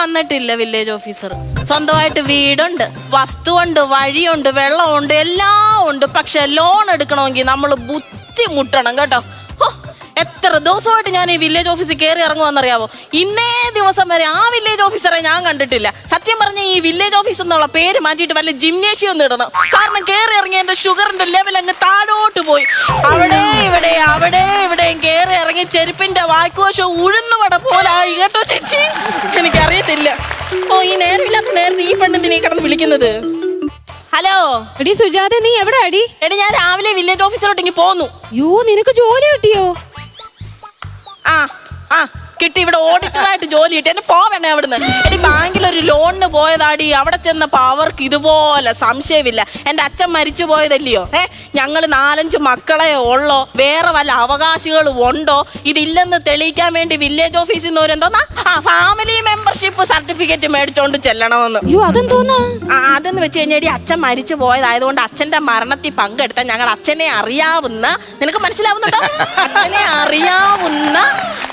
വന്നിട്ടില്ല village officer. സ്വന്തമായിട്ട് വീടുണ്ട്, വസ്തുവുണ്ട്, വഴിയുണ്ട്, വെള്ളമുണ്ട്, എല്ലാം ഉണ്ട്. പക്ഷെ ലോൺ എടുക്കണമെങ്കിൽ നമ്മൾ ബുദ്ധിമുട്ടണം കേട്ടോ. എത്ര ദിവസമായിട്ട് ഞാൻ ഈ വില്ലേജ് ഓഫീസിൽ കയറി ഇറങ്ങുമെന്നറിയാവോ? ഇന്നേ ദിവസം വരെ ആ വില്ലേജ് ഓഫീസറെ ഞാൻ കണ്ടിട്ടില്ല. സത്യം പറഞ്ഞ ഈ വില്ലേജ് ഓഫീസ് എന്നുള്ള പേര് മാറ്റിയിട്ട് വല്ല ജിംനേഷ്യം ഒന്ന് ഇടണം. കാരണം കയറി ഇറങ്ങി എന്റെ ഷുഗറിന്റെ ലെവൽ അങ്ങ് താഴോട്ട് പോയി. അവിടെ ഇവിടെയും കയറി ഇറങ്ങി ചെരുപ്പിന്റെ വായ്ക്കോശം ഉഴുന്നുവട പോലായി കേട്ടോ ചേച്ചി. എനിക്കറിയത്തില്ല. ഈ നേരമില്ലാത്ത നേരത്തെ ഈ പെണ്ണെന്തിനീ കിടന്ന് വിളിക്കുന്നത്? ഹലോ എടി സുജാത, നീ എവിടെ അടി? എടി ഞാൻ രാവിലെ വില്ലേജ് ഓഫീസിലോട്ട് ഇങ്ങ് പോന്നു. യോ, നിനക്ക് ജോലി കിട്ടിയോ? കിട്ടി. ഇവിടെ ഓഡിറ്ററായിട്ട് ജോലി കിട്ടി. എന്നെ പോവേണേ അവിടുന്ന്. എടി ബാങ്കിൽ ഒരു ലോണിന് പോയതാടി. അവിടെ ചെന്നപ്പോ അവർക്ക് ഇതുപോലെ സംശയമില്ല. എന്റെ അച്ഛൻ മരിച്ചു പോയതല്ലയോ. ഞങ്ങൾ 4-5 മക്കളെ ഉള്ളോ, വേറെ വല്ല അവകാശികളും ഉണ്ടോ, ഇതില്ലെന്ന് തെളിയിക്കാൻ വേണ്ടി വില്ലേജ് ഓഫീസിൽ നിന്ന് ഒരു ഫാമിലി മെമ്പർഷിപ്പ് സർട്ടിഫിക്കറ്റ് മേടിച്ചോണ്ട് ചെല്ലണമെന്ന്. അതെന്ന് വെച്ച് കഴിഞ്ഞാൽ അച്ഛൻ മരിച്ചു പോയതായതുകൊണ്ട് അച്ഛന്റെ മരണത്തിൽ പങ്കെടുത്ത ഞങ്ങൾ അച്ഛനെ അറിയാവുന്ന, നിനക്ക് മനസ്സിലാവുന്നുണ്ടോ, അച്ഛനെ അറിയാവുന്ന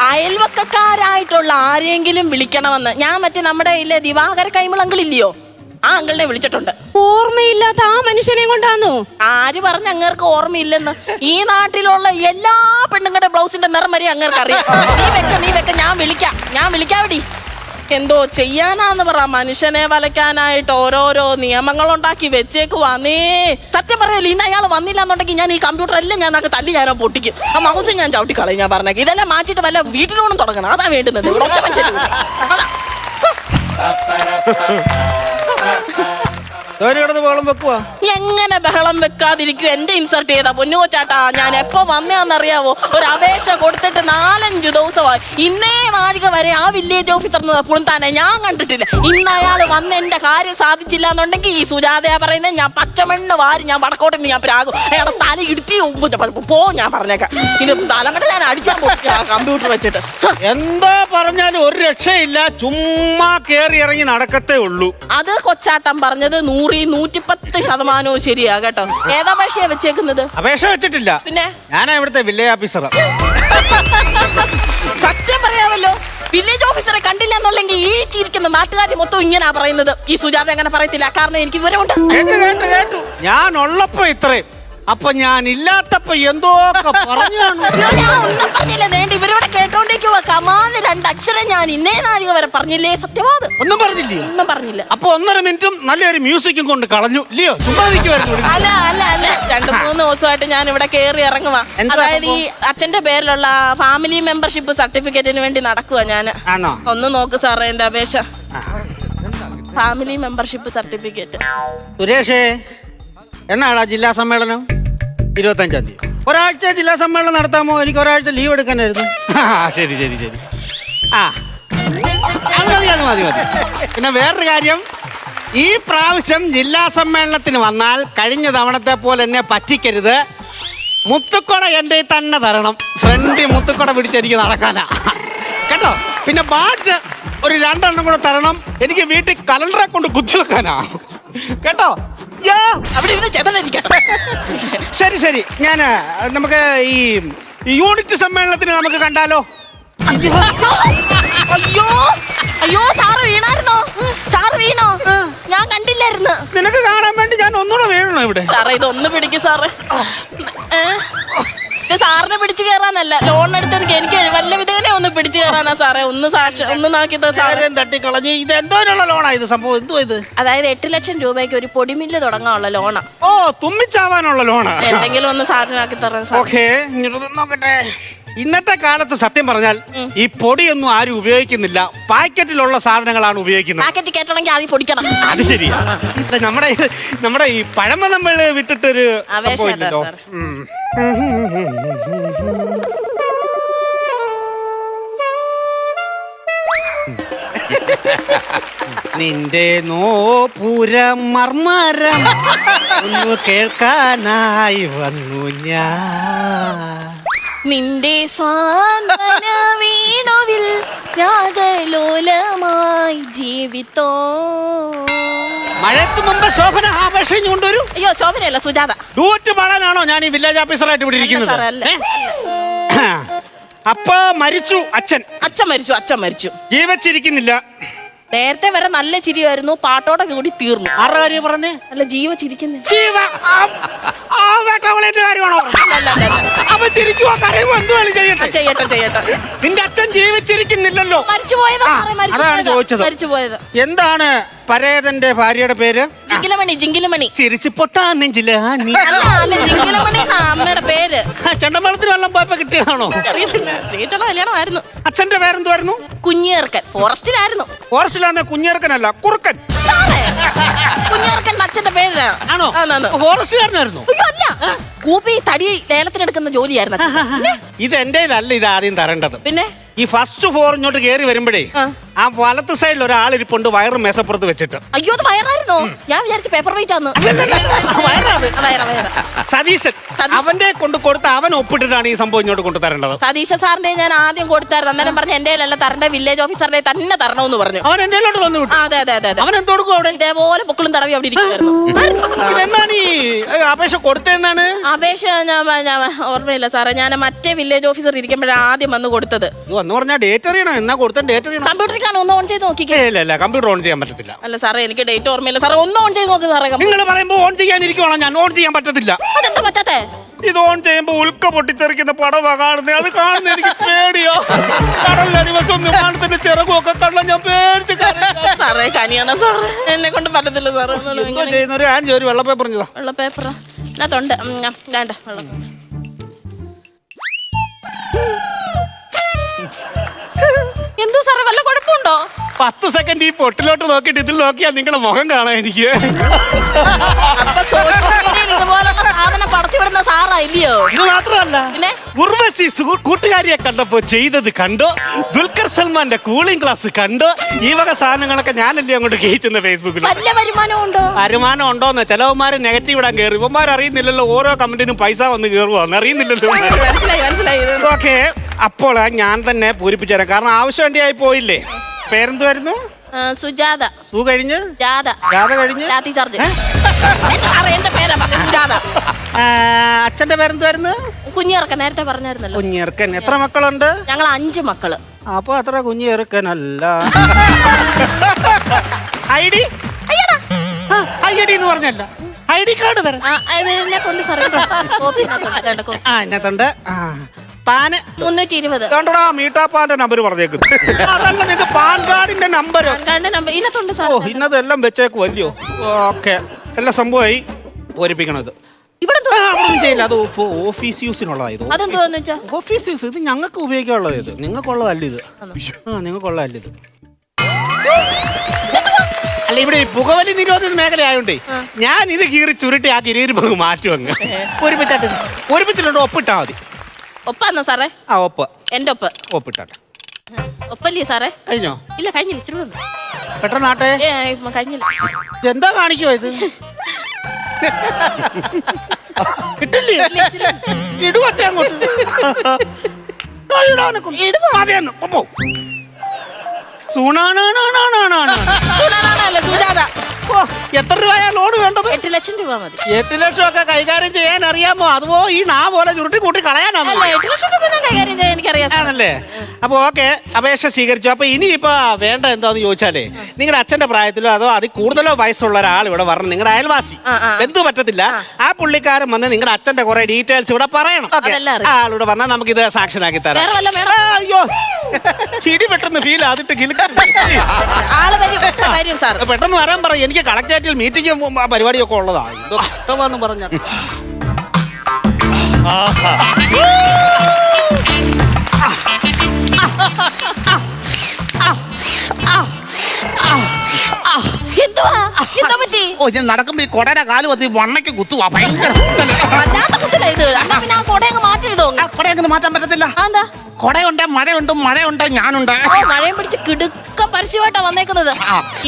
അയൽവക്കക്കാരായിട്ടുള്ള ആരെങ്കിലും വിളിക്കണമെന്ന്. ഞാൻ മറ്റേ നമ്മുടെ ഇല്ലേ ദിവാകര കൈമൾ അങ്കിൾ ഇല്ലയോ, ആ അങ്കിളിനെ വിളിച്ചിട്ടുണ്ട്. ഓർമ്മയില്ലാത്ത ആ മനുഷ്യനെ കൊണ്ടാന്നോ? ആര് പറഞ്ഞ അങ്ങേർക്ക് ഓർമ്മയില്ലെന്ന്? ഈ നാട്ടിലുള്ള എല്ലാ പെണ്ണുങ്ങളുടെ ബ്ലൗസിന്റെ നിറം വരെ അങ്ങേർക്ക് അറിയാം. നീ വെക്ക ഞാൻ വിളിക്കാവടി. എന്തോ ചെയ്യാനാന്ന് പറ. മനുഷ്യനെ വലയ്ക്കാനായിട്ട് ഓരോരോ നിയമങ്ങളുണ്ടാക്കി വെച്ചേക്കുവാന്നേ. സത്യം പറയല്ലോ, ഇന്ന് അയാൾ വന്നില്ല എന്നുണ്ടെങ്കിൽ ഞാൻ ഈ കമ്പ്യൂട്ടർ എല്ലാം ഞാൻ തല്ലി ഞാനോ പൊട്ടിക്കും. ആ മൗസ് ഞാൻ ചവിട്ടിക്കളയും. ഞാൻ പറഞ്ഞേക്ക് ഇതെല്ലാം മാറ്റിയിട്ട് വല്ല വീട്ടിലോണും തുടങ്ങണം. അതാ വേണ്ടുന്നത്. എങ്ങനെ ബഹളം വെക്കാതിരിക്കും? എന്റെ ഇൻസൾട്ട് ചെയ്താ പൊന്നുകൊച്ചാട്ടാ. ഞാൻ എപ്പോ വന്നേന്നറിയാവോ? ഒരു അപേക്ഷ കൊടുത്തിട്ട് 4-5 ദിവസമായി. ഇന്നേ നാഴിക വരെ ആ വില്ലേജ് ഓഫീസർ പുറത്താനെ ഞാൻ കണ്ടിട്ടില്ല. ഇന്ന് അയാൾ വന്ന് എന്റെ കാര്യം സാധിച്ചില്ല എന്നുണ്ടെങ്കിൽ ഈ സുജാതയാ പറയുന്നത് ഞാൻ പച്ചമണ്ണ് വാരി ഞാൻ വടക്കോട്ട് നിന്ന് ഞാൻ പ്രാകും. അയാളെ തല ഇടുത്തി പോ ഞാൻ പറഞ്ഞേക്കാം. ഇനി തലങ്ങട്ട് ഞാൻ അടിച്ചാൽ കമ്പ്യൂട്ടർ വെച്ചിട്ട്. എന്താ പറഞ്ഞാലും ഒരു രക്ഷയില്ല. ചുമ്മാ കേറി ഇറങ്ങി നടക്കത്തേ ഉള്ളൂ. അത് കൊച്ചാട്ടം പറഞ്ഞത് 110% ശരിയാ കേട്ടോ. ഏതാ അപേക്ഷ വെച്ചേക്കുന്നത്? അപേക്ഷ വെച്ചിട്ടില്ല. പിന്നെ ഞാനാ ഇവിടുത്തെ വില്ലേജ് ഓഫീസറാ. സത്യം പറയാമല്ലോ, വില്ലേജ് ഓഫീസറെ കണ്ടില്ല എന്നുണ്ടെങ്കിൽ ഈ ചിരിക്കുന്ന നാട്ടുകാർ മൊത്തം ഇങ്ങനാ പറയുന്നത്. ഈ സുജാത അങ്ങനെ പറയത്തില്ല. കാരണം എനിക്ക് വിവരമുണ്ട്. കേട്ടു. ഞാൻ ഉള്ളപ്പോ ഇത്രയും, അപ്പൊ ഞാൻ ഇല്ലാത്തപ്പോ എന്തോ പറഞ്ഞു. ഞാൻ ഒന്നും പറഞ്ഞില്ല. നേണ്ടി ഇവരോടെ കേട്ടോണ്ടേക്കുവാ. കമാന്ന് 2 അക്ഷരം ഞാൻ ഇന്നേ നാഴിക വരെ പറഞ്ഞില്ലേ? സത്യവാദ് ഒന്നും പറഞ്ഞില്ലേ? ഒന്നും പറഞ്ഞില്ല. അപ്പൊ 1.5 മിനിറ്റും നല്ലൊരു മ്യൂസിക്കും കൊണ്ട് കളഞ്ഞു ഇല്ലയോ? അല്ല 2-3 ദിവസമായിട്ട് ഞാൻ ഇവിടെ കയറി ഇറങ്ങുവാ. അതായത് ഈ അച്ഛന്റെ പേരിലുള്ള ഫാമിലി മെമ്പർഷിപ്പ് സർട്ടിഫിക്കറ്റിന് വേണ്ടി നടക്കുവാ ഞാൻ. ഒന്ന് നോക്ക് സാറേ എന്റെ അപേക്ഷ. Family membership certificate. സുരേഷേ, എന്നാടാ ജില്ലാ സമ്മേളനം? 25-ാം തീയതി. ഒരാഴ്ച ജില്ലാ സമ്മേളനം നടത്താമോ? എനിക്ക് ഒരാഴ്ച ലീവ് എടുക്കാനായിരുന്നു. ശരി. അത് മതി. പിന്നെ വേറൊരു കാര്യം, ഈ പ്രാവശ്യം ജില്ലാ സമ്മേളനത്തിന് വന്നാൽ കഴിഞ്ഞ തവണത്തെ പോലെ എന്നെ പറ്റിക്കരുത്. മുത്തുക്കൊട എൻ്റെ തന്നെ തരണം. ഫ്രണ്ട് മുത്തുക്കൊട പിടിച്ചെനിക്ക് നടക്കാനാ കേട്ടോ. പിന്നെ ബാഡ്ജ് ഒരു 2 എണ്ണം കൂടെ തരണം. എനിക്ക് വീട്ടിൽ കലണ്ടറെ കൊണ്ട് കുത്തിവെക്കാനാ കേട്ടോ. ശരി. നമുക്ക് ഈ യൂണിറ്റ് സമ്മേളനത്തിന് നമുക്ക് കണ്ടാലോ? അയ്യോ സാറ് വീണായിരുന്നോ? സാറ് വീണോ? ഞാൻ കണ്ടില്ലായിരുന്നു. നിനക്ക് കാണാൻ വേണ്ടി ഞാൻ ഒന്നുകൂടെ വീഴണോ ഇവിടെ? സാറേ ഇതൊന്ന് പിടിക്കും സാറേ. സാറിനെ പിടിച്ചു കയറാനല്ല, ലോൺ എടുത്ത് എനിക്ക് വല്ല വിധേനെ ഒന്ന് പിടിച്ചു കയറാനാ സാറേ. ഒന്ന് നോക്കിയത് തട്ടിക്കളഞ്ഞ്. ഇത് എന്തോനുള്ള ലോണാ ഇത്? സംഭവം എന്തോ ഇത്? അതായത് 8 ലക്ഷം രൂപയ്ക്ക് ഒരു പൊടിമില്ല് തുടങ്ങാനുള്ള ലോണാ. ഓ, തുമ്മിച്ചാവാനുള്ള ലോണാ. എന്തെങ്കിലും ഒന്ന് സാറിനാക്കി തരാൻ സാർ. ഓക്കേ, നോക്കട്ടെ. ഇന്നത്തെ കാലത്ത് സത്യം പറഞ്ഞാൽ ഈ പൊടിയൊന്നും ആരും ഉപയോഗിക്കുന്നില്ല. പാക്കറ്റിലുള്ള സാധനങ്ങളാണ് ഉപയോഗിക്കുന്നത്. പാക്കറ്റ് കേട്ടണമെങ്കിൽ ആദ്യം പൊടിക്കണം. അത് ശരിയാ. നമ്മുടെ ഈ പഴമ നമ്മൾ വിട്ടിട്ടൊരു നിന്റെ നോപുരം മർമരം ഒന്ന് കേൾക്കാനായി വന്നു ഞാൻ. നിന്റെ സ്വാന്തന വീണുവിൽ രാഗലോലമായി ജീവിത്തോ. മഴയ്ക്ക് മുമ്പ് ശോഭന ആപേക്ഷയും കൊണ്ടുവരും. അയ്യോ ശോഭനയല്ല, സുജാത. ഡൂറ്റ് പാടാനാണോ ഞാൻ ഈ വില്ലേജ് ഓഫീസറായിട്ട് ഇവിടെ ഇരിക്കുന്നത്? അപ്പൊ മരിച്ചു അച്ഛൻ. അച്ഛൻ മരിച്ചു. ജീവിച്ചിരിക്കുന്നില്ല. നേരത്തെ വരെ നല്ല ചിരിയായിരുന്നു, പാട്ടോടെ കൂടി തീർന്നു. ആരുടെ കാര്യം പറഞ്ഞേ? അല്ല, ജീവ ചിരിക്കുന്നേ. വേട്ടവളേന്റെ കാര്യമാണോ? അവൻ ചിരിക്കുവാ, കരയുമോ, എന്ത് വേണം ചെയ്യട്ടെ? ചെയ്യട്ടെ. നിന്റെ അച്ഛൻ ജീവിച്ചിരിക്കുന്നില്ലല്ലോ. മരിച്ചുപോയതാ. അതാണ് ചോദിച്ചത്. മരിച്ചുപോയത്. എന്താണ് പരേതന്റെ ഭാര്യയുടെ പേര്? ജിങ്കിലമണി. ചിരിച്ചു പൊട്ടാ നെഞ്ചില് അല്ല, ജിങ്കിലമണി എന്നാ അമ്മയുടെ പേര്. ചെണ്ടമേളത്തിന് വെള്ളം പോയപ്പോ കിട്ടിയതാണോ? അറിയത്തില്ല, സ്ത്രീച്ചുള്ള കല്യാണമായിരുന്നു. അച്ഛന്റെ പേരെന്തുവായിരുന്നു? കുഞ്ഞേർക്കൻ. ഫോറസ്റ്റിലായിരുന്നു. ഫോറസ്റ്റിലാന്ന് കുഞ്ഞേർക്കനല്ല, കുറുക്കൻ. കുഞ്ഞേർക്കൻ അച്ഛന്റെ പേര് ആണോ? ഫോറസ്റ്റുകാരനായിരുന്നു? അയ്യോ, അല്ല. കൂപ്പി തടി ലേലത്തിനെടുക്കുന്ന ജോലിയായിരുന്നു അച്ഛന്. ഇത് എന്റെ അല്ല, ഇത് ആദ്യം തരേണ്ടത്. പിന്നെ ഈ ഫസ്റ്റ് ഫ്ലോർ ഇങ്ങോട്ട് കയറി വരുമ്പോഴേ ആ. ആ വലത്ത് സൈഡിൽ ഒരാളിരിപ്പുണ്ട്, വയറ് മേശപ്പുറത്ത് വെച്ചിട്ട്. അയ്യോ, അത് വയറായിരുന്നോ? ഞാൻ വിചാരിച്ചു പേപ്പർ വെയിറ്റ് ആന്ന്. സതീശൻ. അവന്റെ കൊണ്ട് കൊടുത്ത അവൻ ഒപ്പിട്ടിട്ടാണ് ഈ സംഭവം ഇങ്ങോട്ട് കൊണ്ടു തരേണ്ടത്. സതീശ സാറിന്റെ ഞാൻ ആദ്യം കൊടുത്തായിരുന്നു. അന്നേരം പറഞ്ഞ എന്റെ അല്ല തരണ്ട, വില്ലേജ് ഓഫീസറിനെ തന്നെ തരണമെന്ന് പറഞ്ഞു. അവൻ എന്റെ തന്നു വിട്ടു. അതെ. അവൻ എന്തൊടുക്കും അവിടെ? ഇതേപോലെ പൊക്കളും തടവി അവിടെ ഇരിക്കുമായിരുന്നു. എന്താണ് ഈ അപേക്ഷ കൊടുത്തതെന്നാണ്? അപേക്ഷ ഞാൻ ഓർമ്മയില്ല സാറേ. ഞാൻ മറ്റേ വില്ലേജ് ഓഫീസർ ഇരിക്കുമ്പോഴാണ് ആദ്യം വന്ന് കൊടുത്തത്. എന്ന് പറഞ്ഞാൽ ഡേറ്റ് അറിയണം. എന്നാ കൊടുത്ത ഡേറ്റ് അറിയണം. കമ്പ്യൂട്ടറിലാണ് ഒന്ന് ഓൺ ചെയ്ത് നോക്കിക്കേ. ഇല്ല, കമ്പ്യൂട്ടർ ഓൺ ചെയ്യാൻ പറ്റത്തില്ല. അല്ല സാറേ, എനിക്ക് ഡേറ്റ് ഓർമ്മയില്ല സാറേ. ഒന്ന് ഓൺ ചെയ്ത് നോക്ക് സാറേ. നിങ്ങൾ പറയുമ്പോ ഓൺ ചെയ്യാനിരിക്കുവാണോ? ഞാൻ ഓൺ ചെയ്യാൻ പറ്റത്തില്ല. അതെന്താ പറ്റാത്തെ? ഇത് ഓൺ ചെയ്യുമ്പോ ഉൽക്ക പൊട്ടിത്തെറിക്കുന്ന പടവാ കാണുന്നത്. അത് കാണുന്ന എനിക്ക് പേടിയോ. കടലിലടിവശം വിമാനത്തിന്റെ ചിറകുമൊക്കെ കണ്ട ഞാൻ പേടിച്ച് സാറേ, കനിയാണ് സാറേ. എന്നെ കൊണ്ട് പറ്റത്തില്ല സാറേ. ചെയ്യുന്നൊരു ആൻജി ഒരു വെള്ള പേപ്പർ പറഞ്ഞതാ. വെള്ള പേപ്പറാ അതിനകത്തുണ്ട്. വേണ്ട, വെള്ള എന്തോ സാറേ, വല്ല കുഴപ്പമുണ്ടോ? 10 സെക്കൻഡ് ഈ പൊട്ടിലോട്ട് നോക്കിയിട്ട് ഇതിൽ നോക്കിയാൽ നിങ്ങളുടെ മുഖം കാണാൻ എനിക്ക്. അപ്പൊ സോഷ്യൽ മീഡിയയിൽ ഇതുപോലുള്ള സാധനം പടച്ചുവിടുന്ന സാറാ ഇല്ലയോ? ഇത് മാത്രമല്ല, പിന്നെ ഉർവശി കൂട്ടുകാരിയെ കണ്ടപ്പോ ചെയ്തത് കണ്ടോ, ദുൽഖർ സൽമാന്റെ കൂളിംഗ് ക്ലാസ് കണ്ടോ, ഈ വക സാധനങ്ങളൊക്കെ ഞാനല്ലേ അങ്ങോട്ട് കേൾക്കുന്ന ഫേസ്ബുക്കിൽ. വല്ല വരുമാനം ഉണ്ടോ? വരുമാനം ഉണ്ടോന്ന് ചിലവന്മാര് നെഗറ്റീവ് ഇടാൻ കയറി. ഇവന്മാർ അറിയുന്നില്ലല്ലോ ഓരോ കമന്റിനും പൈസ വന്ന് കയറുവാന്ന് അറിയുന്നില്ലല്ലോ. മനസ്സിലായി. ഓക്കെ, അപ്പോൾ ഞാൻ തന്നെ പൂരിപ്പിച്ചു തരാം. കാരണം ആവശ്യം എന്റെ ആയി പോയില്ലേ. പേരെന്തുവായിരുന്നു? സുജാത. സു കഴിഞ്ഞ് ജാത കഴിഞ്ഞ് ലാത്തി ചാർജ്. എന്റെ പേരാ സുജാത. അച്ഛന്റെ പേരെന്തുവായിരുന്നു? കുഞ്ഞിറക്കൻ. നേരത്തെ പറഞ്ഞായിരുന്നല്ലോ. കുഞ്ഞിറക്കൻ. എത്ര മക്കളുണ്ട്? ഞങ്ങൾ 5 മക്കള്. അപ്പൊ അത്ര കുഞ്ഞിറക്കനല്ല. ഐ ഡി എന്ന് പറഞ്ഞല്ല, ഐ ഡി കാർഡ് തരാം. ഇതിനകത്തുണ്ട് സാറേ. ഇതിനകത്തുണ്ട്. പാന് 320. കണ്ടോടാ, മീട്ടാപ്പാന്റെ നമ്പർ പറഞ്ഞേക്കുന്നു. അതല്ല, ഇത് പാൻ കാർഡിന്റെ നമ്പർ. ഇതിനകത്തുണ്ട് സാർ. ഓ, ഇന്നതെല്ലാം വെച്ചേക്കും അല്ലയോ? ഓക്കെ, എല്ലാം സംഭവമായി പൂരിപ്പിക്കണത്. ഇവിടെ ചെയ്യില്ല, അത് ഓഫീസ് യൂസിനുള്ളതായത്. അതെന്തുവാന്ന് വെച്ചാ ഓഫീസ് യൂസ്. ഇത് ഞങ്ങൾക്ക് ഉപയോഗിക്കാനുള്ളത്. ഇത് നിങ്ങൾക്കുള്ളതല്ല. ഇത് നിങ്ങൾക്കുള്ളതല്ല. ഇത് അല്ല, ഇവിടെ പുകവലി നിരോധന മേഖല ആയോണ്ടേ ഞാൻ ഇത് കീറി ചുരുട്ടി ആ കിരീര് മാറ്റും. അങ്ങ് ഒരുമിച്ചിട്ടുണ്ട്. ഒപ്പിട്ടാ മതി. ഒപ്പാന്നോ സാറേ? ആ, ഒപ്പ്. എന്റെ ഒപ്പിട്ടാട്ടെ. ഒപ്പല്ലേ സാറേ? കഴിഞ്ഞോ? ഇല്ല, കഴിഞ്ഞില്ല. ഇച്ചിരി ഉണ്ട്. പെട്ടെന്നാട്ടെ. കഴിഞ്ഞില്ല. എന്താ കാണിക്കോ ഇത്? കിട്ടില്ലേ? ഇടുവത്തെ അങ്ങോട്ട്. എത്ര രൂപയാ ലോൺ വേണ്ടത്? 8 ലക്ഷം രൂപ മതി. 8 ലക്ഷം ഒക്കെ കൈകാര്യം ചെയ്യാൻ അറിയാമോ? അതുപോ ഈ നാ പോലെ ചുരുട്ടി കൂട്ടി കളയാനാണോ? 8 ലക്ഷം രൂപ കൈകാര്യം ചെയ്യാൻ എനിക്കറിയാം. ആണല്ലേ? അപ്പൊ ഓക്കെ, അപേക്ഷ സ്വീകരിച്ചു. അപ്പൊ ഇനിയിപ്പോ വേണ്ട എന്താന്ന് ചോദിച്ചാലേ, നിങ്ങളുടെ അച്ഛന്റെ പ്രായത്തിലോ അതോ അതിൽ കൂടുതലോ വയസ്സുള്ള ഒരാൾ ഇവിടെ വരണം. നിങ്ങളുടെ അയൽവാസി. എന്തു പറ്റത്തില്ല, ആ പുള്ളിക്കാരൻ വന്ന് നിങ്ങളുടെ അച്ഛന്റെ കുറെ ഡീറ്റെയിൽസ് ഇവിടെ പറയണം. ആളിവിടെ വന്നാൽ നമുക്ക് ഇത് സാക്ഷൻ ആക്കി തരാം. അയ്യോ, ചിടി പെട്ടെന്ന് ഫീൽ ആദിട്ട് പെട്ടെന്ന് വരാൻ പറയും. എനിക്ക് കളക്ടറേറ്റിൽ മീറ്റിംഗ് പരിപാടിയൊക്കെ ഉള്ളതാ. ഇതൊക്കെ പറഞ്ഞ ഓ, ഞാൻ നടക്കുമ്പോ ഈ കൊടയുടെ കാല് വന്ന് വണ്ണയ്ക്ക് കുത്തുവാ. ഭയങ്കര കൊടയൊക്കെ മാറ്റാൻ പറ്റത്തില്ല. കൊടയുണ്ട്, മഴയുണ്ട്, മഴയുണ്ട്, ഞാനുണ്ട്. മഴയും പിടിച്ച് കിടുക്ക പരസ്യമായിട്ടാ വന്നേക്കുന്നത്.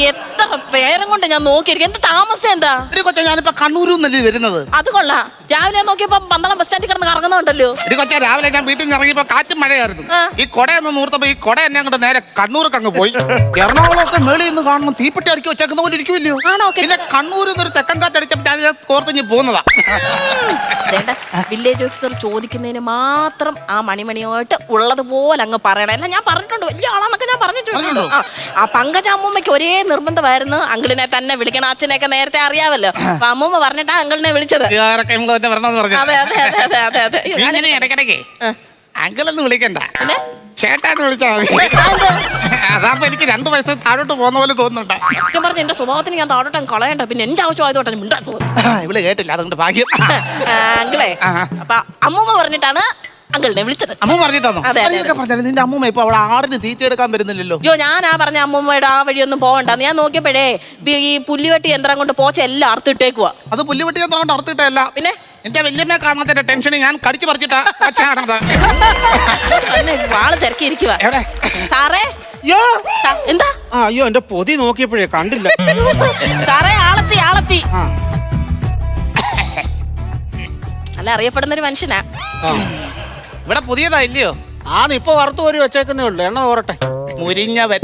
എത്ര നേരം കൊണ്ട് ഞാൻ നോക്കിയിരിക്കും. എന്ത് താമസം? എന്താ ഒരു കൊച്ച, ഞാനിപ്പോ കണ്ണൂരിൽ നിന്നല്ലേ വരുന്നത്. അത് കൊള്ളാം. രാവിലെ നോക്കിയപ്പോ പന്തളം ബസ് സ്റ്റാൻഡിൽ കിടന്ന് കറങ്ങുന്നുണ്ടല്ലോ. ഇത് കൊച്ചാ രാവിലെ ഞാൻ വീട്ടിൽ നിന്ന് ഇറങ്ങിയപ്പോ കാറ്റും മഴയായിരുന്നു. ഈ കൊടയൊന്ന് നൂർത്തപ്പോ ഈ കൊട എന്നെ അങ്ങോട്ട് നേരെ കണ്ണൂർക്ക് അങ്ങ് പോയി. എറണാകുളമൊക്കെ മേളിൽ നിന്ന് കാണുമ്പോൾ തീപ്പെട്ടി അടിക്കി വെച്ചേക്കുന്ന പോലെ ഇരിക്കുമല്ലോ. ആണോ? പിന്നെ കണ്ണൂരിൽ നിന്ന് ഒരു തെക്കൻ കാറ്റടിച്ചപ്പോൾ ഞാൻ കോർത്തിഞ്ഞ് പോകുന്നതാ. വില്ലേജ് ഓഫീസർ ചോദിക്കുന്നതിന് മാത്രം ആ മണിമണിയായിട്ട് ഉള്ളതുപോലെ അങ്ങ് പറയണം. അല്ല ഞാൻ പറഞ്ഞിട്ടുണ്ട്, വലിയ ആളാന്നൊക്കെ ഞാൻ പറഞ്ഞിട്ടുണ്ട്. ആ പങ്കജ അമ്മൂമ്മയ്ക്ക് ഒരേ നിർബന്ധമായിരുന്നു അങ്കിളിനെ തന്നെ വിളിക്കണം. അച്ഛനെയൊക്കെ നേരത്തെ അറിയാമല്ലോ. അപ്പൊ അമ്മൂമ്മ പറഞ്ഞിട്ടാ അങ്കിളിനെ വിളിച്ചത്. അതെ അതെ അതെ അതെ അതെ അതെ. ഇടയ്ക്കിടയ്ക്ക് അങ്കിളെന്ന് വിളിക്കണ്ട, ചേട്ടാന്ന് വിളിച്ചാ മതി. അതാകുമ്പോ എനിക്ക് 2 വയസ്സ് താഴോട്ട് പോകുന്ന പോലെ തോന്നുന്നുണ്ട്. സത്യം പറഞ്ഞ എന്റെ സ്വഭാവത്തിന് ഞാൻ താഴോട്ട് കളയണ്ട. പിന്നെ എന്റെ ആവശ്യമായതോട്ടെ മിണ്ടാ ഇവള് കേട്ടില്ല, അതുകൊണ്ട് ഭാഗ്യം. അങ്കിളെ അപ്പൊ അമ്മൂമ്മ പറഞ്ഞിട്ടാണ് അങ്കിളിനെ വിളിച്ചത്. അമ്മ പറഞ്ഞിട്ടാണോ? അതെ, അതെ, അതൊക്കെ പറഞ്ഞാലും നിന്റെ അമ്മൂമ്മ ഇപ്പൊ അവിടെ ആടിന് തീറ്റ എടുക്കാൻ വരുന്നില്ലല്ലോ. അയ്യോ ഞാനാ പറഞ്ഞ അമ്മൂമ്മയുടെ ആ വഴിയൊന്നും പോകണ്ടെന്ന്. ഞാൻ നോക്കിയപ്പോഴേ ഈ പുല്ലുവെട്ടി യന്ത്രം കൊണ്ട് പോച്ച എല്ലാം അറുത്തിട്ടേക്കുവാ. അത് പുല്ലുവെട്ടി യന്ത്രം കൊണ്ട് അറുത്തിട്ടല്ല, പിന്നെ എന്റെ വല്യമ്മയെ കാണാത്തതിന്റെ ടെൻഷന് ഞാൻ കടിച്ചു പറിച്ചിട്ടാ അച്ഛനാണത്. വാള് തിരക്കിയിരിക്കുവാ. എവിടെ സാറേ അയ്യോ എന്താ? അയ്യോ എന്റെ പൊതി നോക്കിയപ്പോഴേ കണ്ടില്ല. സാറേ ആളെത്തി ആളെത്തി. അല്ല അറിയപ്പെടുന്ന ഒരു മനുഷ്യനാ. ഇവിടെ പുതിയതാ ഇല്ലയോ? ഇപ്പൊ വറുത്ത് കോരി വെച്ചേക്കുന്നേ ഉള്ളു. എണ്ണ തോരട്ടെ. മുരിഞ്ഞവൻ.